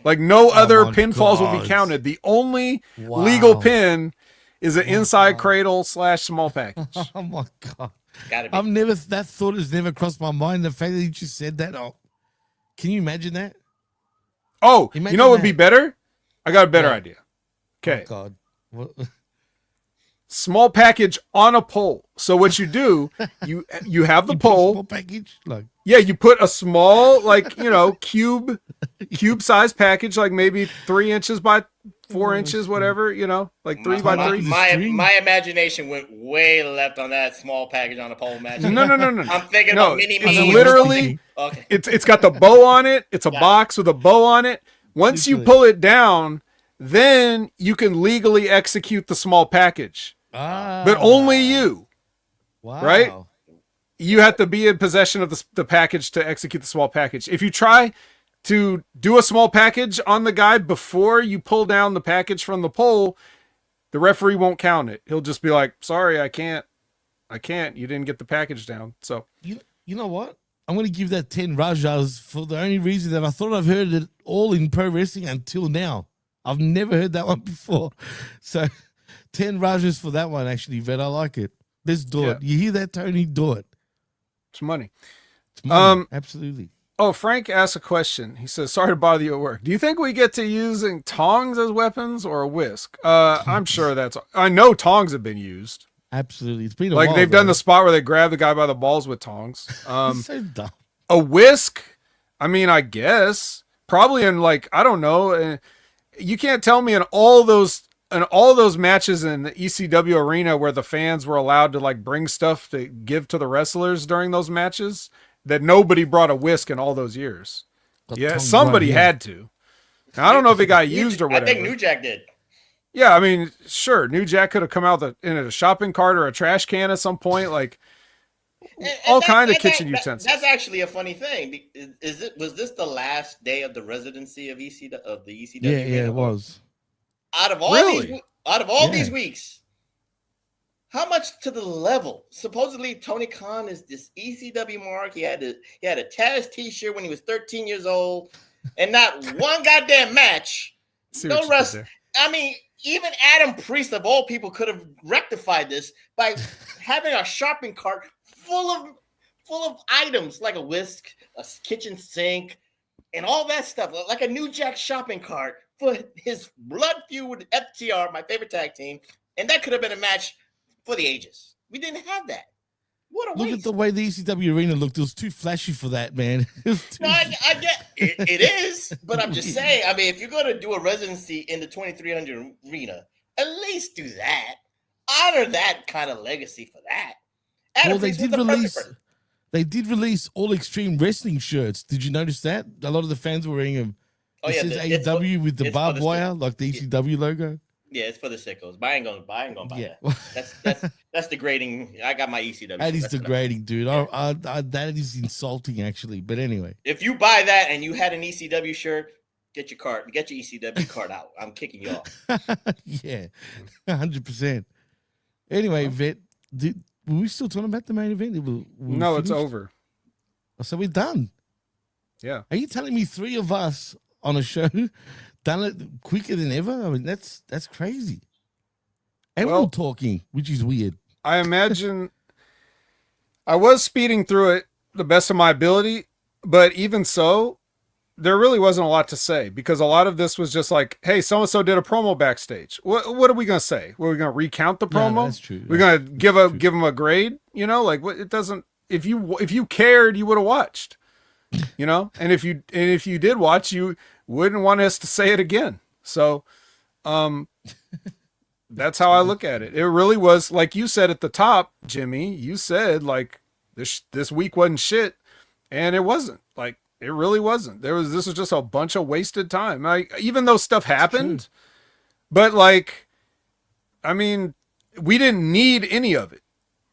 Like no other pinfalls will be counted. The only legal pin is an inside cradle / small package. Oh my God. Gotta be. That thought has never crossed my mind. The fact that you just said that. Oh, can you imagine that? Oh, you know what would be better? I got a better idea. Okay. Oh God. What? Small package on a pole. So what you do, you have the pole. Small package? Like, yeah, you put a small, cube size package, like maybe 3 inches by 4 inches, whatever, like 3 by 3. My imagination went way left on that small package on a pole match. No. I'm thinking about mini me. It's literally, okay. It's got the bow on it. It's a box with a bow on it. Once you pull it down, then you can legally execute the small package. But only you. Wow. Right? You have to be in possession of the package to execute the small package. If you try to do a small package on the guy before you pull down the package from the pole, the referee won't count it. He'll just be like, sorry, I can't. You didn't get the package down. So you know what? I'm going to give that 10 Rajas for the only reason that I thought I've heard it all in pro wrestling until now. I've never heard that one before. So 10 Rajas for that one, actually, Vet. I like it. Let's do it. You hear that, Tony? Do it. It's money. It's money. Absolutely. Oh, Frank asked a question. He says, sorry to bother you at work. Do you think we get to using tongs as weapons or a whisk? I'm sure I know tongs have been used. Absolutely. It's been a while, they've done the spot where they grab the guy by the balls with tongs. So dumb. A whisk? I mean, I guess. Probably in I don't know. You can't tell me in all those matches in the ECW arena where the fans were allowed to bring stuff to give to the wrestlers during those matches that nobody brought a whisk in all those years. Somebody had to. Now, I don't know if it got used or whatever. I think New Jack did. Yeah, I mean, sure, New Jack could have come out in a shopping cart or a trash can at some point, all kind of kitchen utensils. That's actually a funny thing. Was this the last day of the residency of the ECW? Yeah, it was. Out of all these weeks, how much to the level? Supposedly Tony Khan is this ECW mark. He had a Taz T-shirt when he was 13 years old, and not one goddamn match. No rest. I mean, even Adam Priest of all people could have rectified this by having a shopping cart full of items like a whisk, a kitchen sink, and all that stuff, like a New Jack shopping cart for his blood feud with FTR, my favorite tag team, and that could have been a match for the ages. We didn't have that. What a waste. Look at the way the ECW arena looked. It was too flashy for that, man. I get it is, but I'm just saying, I mean, if you're going to do a residency in the 2300 arena, at least do that. Honor that kind of legacy for that. They did release all Extreme Wrestling shirts. Did you notice that? A lot of the fans were wearing them. It says AEW with the barbed wire, like the ECW logo. Yeah, it's for the sickos. But I ain't gonna buy that. That's degrading. I got my ECW. That is degrading, dude. That is insulting, actually. But anyway, if you buy that and you had an ECW shirt, get your ECW card out. I'm kicking you off. Yeah, 100%. Anyway, Vet, were we still talking about the main event? No, it's over. So we're done. Yeah. Are you telling me 3 of us on a show done it quicker than ever? I mean, that's crazy. And we're all talking, which is weird. I imagine I was speeding through it the best of my ability, but even so, there really wasn't a lot to say because a lot of this was just like, hey, so-and-so did a promo backstage. What are we going to say? Were we going to recount the promo? No, that's true. We're going to give them a grade, you know, like what it doesn't, if you cared, you would have watched, you know, and if you did watch, you wouldn't want us to say it again. So, that's how I look at it. It really was, like you said at the top, Jimmy, you said like this week wasn't shit, and it wasn't. Like, it really wasn't. This was just a bunch of wasted time. Even though stuff happened, but like, I mean, we didn't need any of it.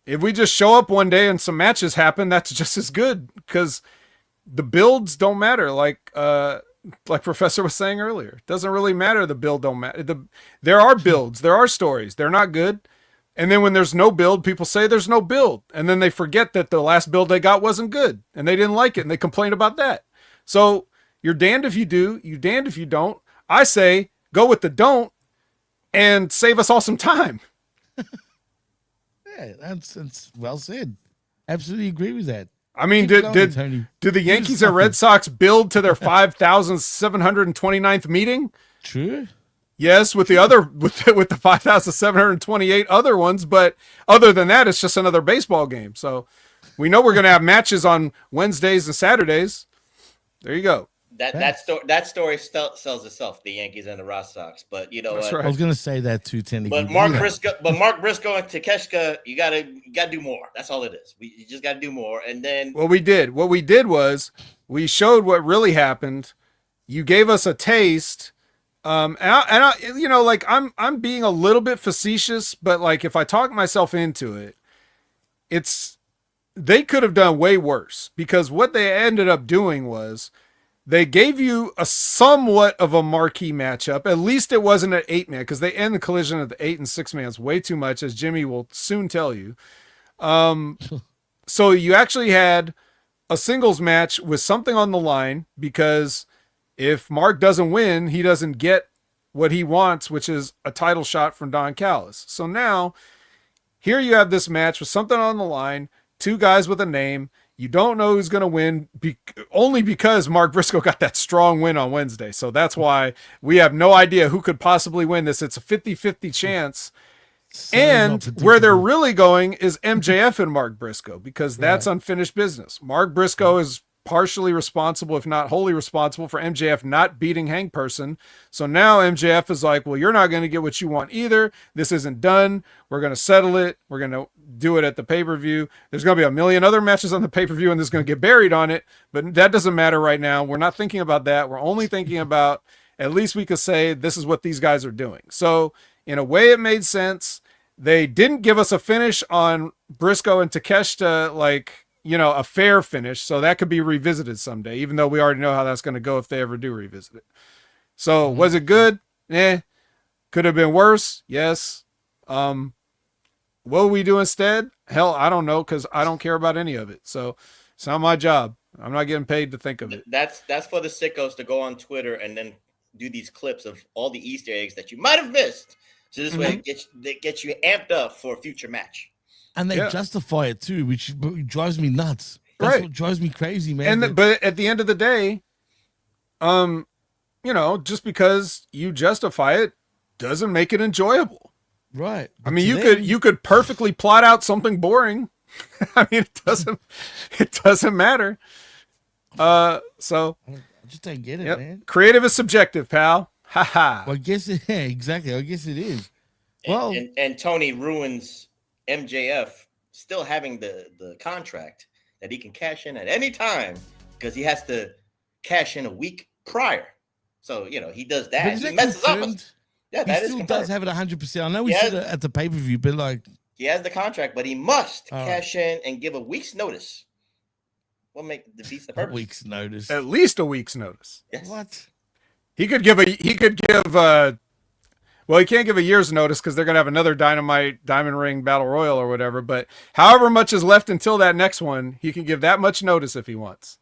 If we just show up one day and some matches happen, that's just as good because the builds don't matter. Like Professor was saying earlier, it doesn't really matter. The build don't matter. There are builds, there are stories. They're not good. And then when there's no build, people say there's no build. And then they forget that the last build they got wasn't good and they didn't like it and they complain about that. So you're damned if you do, you damned if you don't. I say go with the don't and save us all some time. Yeah, that's well said. Absolutely agree with that. I mean, did the Yankees and Red Sox build to their 5,729th meeting? True. Yes, with the 5,728 other ones, but other than that, it's just another baseball game. So we know we're going to have matches on Wednesdays and Saturdays. There you go. That story sells itself, the Yankees and the Red Sox. But you know, that's right. I was going to say that too, Tenny. But Mark Briscoe and Takeshita, you gotta do more. That's all it is. You just gotta do more. And then what we did was we showed what really happened. You gave us a taste. And I, you know, like I'm being a little bit facetious, but like if I talk myself into it, they could have done way worse because what they ended up doing was they gave you a somewhat of a marquee matchup. At least it wasn't an 8-man because they end the collision of the 8 and 6-mans way too much, as Jimmy will soon tell you. So you actually had a singles match with something on the line because if Mark doesn't win, he doesn't get what he wants, which is a title shot from Don Callis. So now here you have this match with something on the line, 2 guys with a name. You don't know who's going to win only because Mark Briscoe got that strong win on Wednesday. So that's why we have no idea who could possibly win this. It's a 50-50 chance. And where they're really going is MJF and Mark Briscoe because that's unfinished business. Mark Briscoe is partially responsible, if not wholly responsible, for MJF not beating Hang Person. So now MJF is like, well, you're not going to get what you want either. This isn't done. We're going to settle it. We're going to do it at the pay-per-view. There's going to be a million other matches on the pay-per-view and this is going to get buried on it. But that doesn't matter right now. We're not thinking about that. We're only thinking about, at least we could say this is what these guys are doing. So in a way it made sense. They didn't give us a finish on Briscoe and Takeshita, like, you know, a fair finish. So that could be revisited someday, even though we already know how that's going to go if they ever do revisit it. So was it good? Could have been worse. Yes. What will we do instead? Hell, I don't know. Cause I don't care about any of it. So it's not my job. I'm not getting paid to think of it. That's for the sickos to go on Twitter and then do these clips of all the Easter eggs that you might have missed. So this way it gets you amped up for a future match. And they justify it too, which drives me nuts. That's what drives me crazy, man. But at the end of the day, you know, just because you justify it doesn't make it enjoyable. Right. I mean, you could perfectly plot out something boring. I mean, it doesn't matter. So I just don't get it, man. Creative is subjective, pal. Ha ha. Well, I guess exactly. I guess it is. Well, and Tony ruins MJF still having the contract that he can cash in at any time because he has to cash in a week prior. So, you know, he does that. He messes up. Yeah, that he still does have it 100%. I know we said it at the pay-per-view, but like he has the contract, but he must cash in and give a week's notice. What defeats the purpose? A week's notice. At least a week's notice. Yes. What? He could give well, he can't give a year's notice because they're going to have another Dynamite Diamond Ring Battle Royal or whatever. But however much is left until that next one, he can give that much notice if he wants.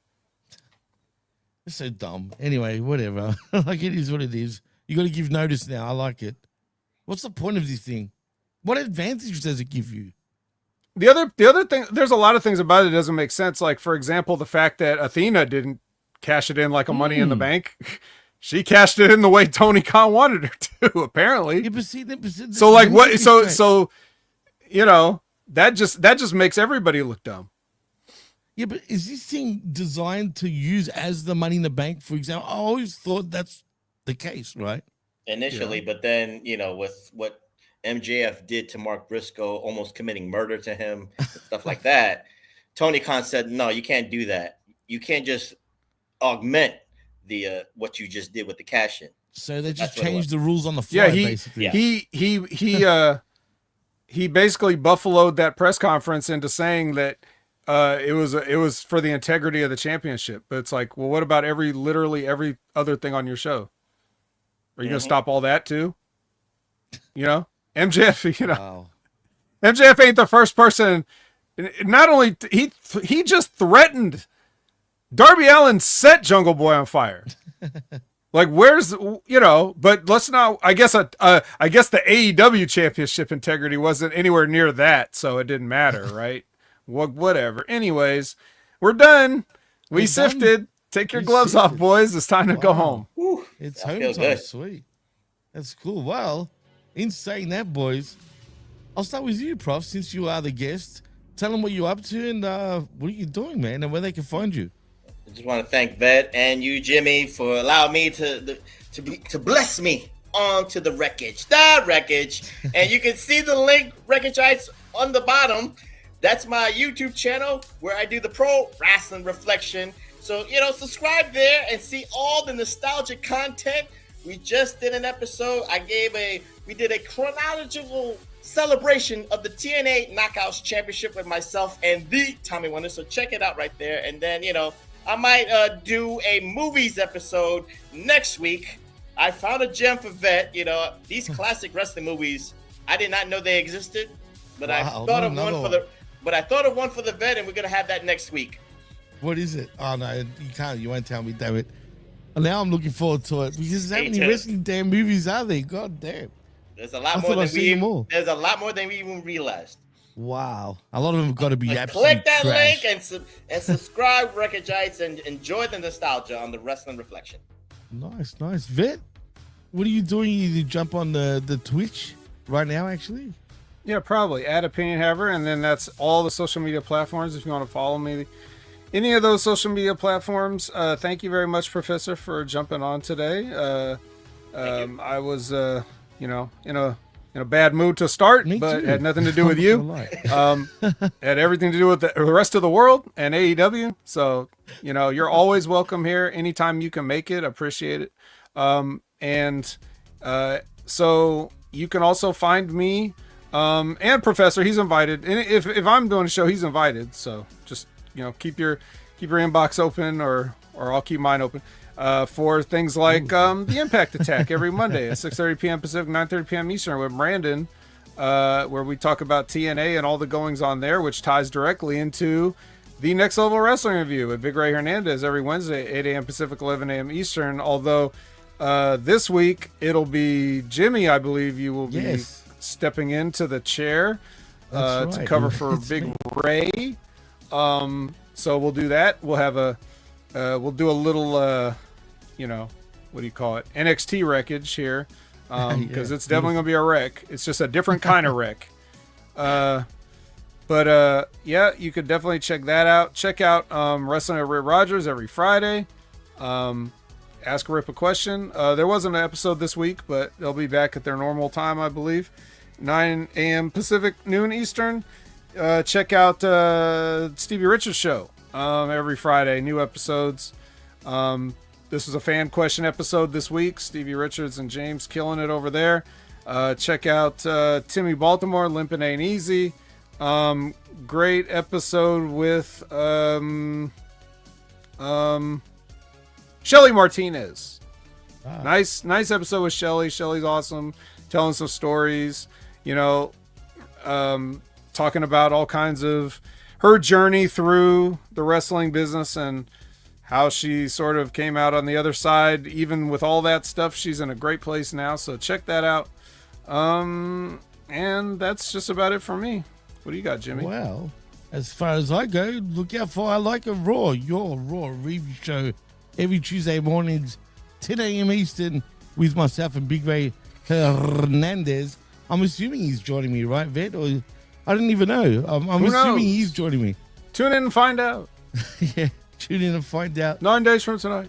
It's so dumb. Anyway, whatever. Like, it is what it is. You got to give notice now. I like it. What's the point of this thing? What advantage does it give you? The other thing, there's a lot of things about it that doesn't make sense. Like, for example, the fact that Athena didn't cash it in like a Money in the Bank. She cashed it in the way Tony Khan wanted her to, apparently. Yeah, but so like what? So you know, that just makes everybody look dumb. Yeah, but is this thing designed to use as the Money in the Bank? For example, I always thought that's the case, right? Initially, but then, you know, with what MJF did to Mark Briscoe, almost committing murder to him, stuff like that, Tony Khan said, no, you can't do that. You can't just augment the what you just did with the cash in. So they just changed the rules on the fly, basically. He basically buffaloed that press conference into saying that it was for the integrity of the championship. But it's like, well, what about literally every other thing on your show? Are you going to stop all that too? You know, MJF, you know, Wow. MJF ain't the first person. Not only he just threatened Darby Allin, set Jungle Boy on fire. Like, where's, you know, but let's not, I guess the AEW championship integrity wasn't anywhere near that. So it didn't matter. Right. Whatever. Anyways, we're done. We sifted. Take your gloves off, boys. It's time to go home. Whew, It's I home feel time. good. Sweet. That's cool. Well, in saying that, boys, I'll start with you, Prof, since you are the guest. Tell them what you're up to and what are you doing, man, and where they can find you. I just want to thank Vet and you, Jimmy, for allowing me to bless me onto the Wreckage. And you can see the link, Wreckage'ites, on the bottom. That's my YouTube channel where I do the pro wrestling reflection. So, you know, subscribe there and see all the nostalgic content. We just did an episode. We did a chronological celebration of the TNA Knockouts Championship with myself and the Tommy Wonder. So check it out right there. And then, you know, I might do a movies episode next week. I found a gem for Vet. You know, these classic wrestling movies, I did not know they existed, but I thought of one for the. But I thought of one for the Vet, and we're gonna have that next week. What is it? Oh no, you can't. You won't tell me, damn it. And now I'm looking forward to it because how many wrestling damn movies are there? God damn. There's a lot more than we even realized. Wow, a lot of them have got to be absolute Click that trash. link and subscribe, Wreckage'ites, and enjoy the nostalgia on the Wrestling Reflection. Nice. Vet, what are you doing? You jump on the Twitch right now, actually? Yeah, probably. Add Opinion Haver, and then that's all the social media platforms if you want to follow me. Any of those social media platforms. Thank you very much, Professor, for jumping on today. I was, you know, in a bad mood to start, but it had nothing to do with you. Had everything to do with the rest of the world and AEW. So, you know, you're always welcome here anytime you can make it. Appreciate it. So you can also find me. And Professor, he's invited. And if I'm doing a show, he's invited. So just, you know, keep your inbox open, or I'll keep mine open for things like the Impact Attack every Monday at 6:30 p.m. Pacific, 9:30 p.m. Eastern with Brandon, where we talk about TNA and all the goings on there, which ties directly into the Next Level Wrestling Review with Big Ray Hernandez every Wednesday, 8 a.m. Pacific, 11 a.m. Eastern. Although this week it'll be Jimmy, I believe you will be stepping into the chair to cover for Big Ray. So we'll do that. We'll have we'll do a little, you know, what do you call it? NXT wreckage here. Because it's definitely going to be a wreck. It's just a different kind of wreck. Yeah, you could definitely check that out. Check out Wrestling with Rip Rogers every Friday. Ask Rip a question. There wasn't an episode this week, but they'll be back at their normal time, I believe. 9 a.m. Pacific, noon Eastern. Check out Stevie Richards' show every Friday. New episodes. This was a fan question episode this week. Stevie Richards and James killing it over there. Check out Timmy Baltimore, Limpin' Ain't Easy. Great episode with Shelly Martinez. Nice episode with Shelly. Shelly's awesome, telling some stories, you know, talking about all kinds of her journey through the wrestling business and how she sort of came out on the other side. Even with all that stuff, she's in a great place now. So check that out. And that's just about it for me. What do you got, Jimmy? Well, as far as I go, look out for I Like a Raw, your Raw review show every Tuesday mornings, 10 a.m. Eastern, with myself and Big Ray Hernandez. I'm assuming he's joining me, right, Vet? Or I don't even know. I'm assuming he's joining me. Tune in and find out. Yeah, tune in and find out. 9 days from tonight.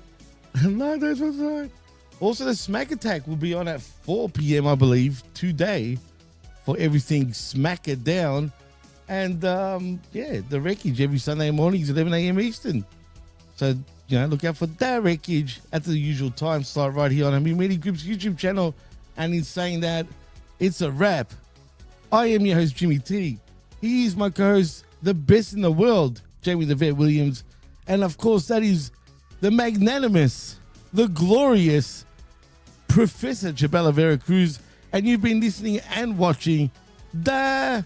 9 days from tonight. Also, the Smack Attack will be on at 4 p.m., I believe, today for everything Smack It Down. And, the Wreckage every Sunday mornings at 11 a.m. Eastern. So, look out for that Wreckage at the usual time slot right here on Happy Media Group's YouTube channel. And in saying that, it's a wrap. I am your host, Jimmy T. He is my co-host, the best in the world, Jamie the Vet Williams. And, of course, that is the magnanimous, the glorious Professor Chabela Vera Cruz. And you've been listening and watching the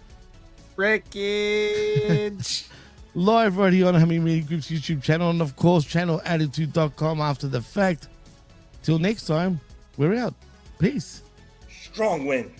Wreckage. live right here on Happy Media Group's YouTube channel. And, of course, channelattitude.com after the fact. Till next time, we're out. Peace. Strong win.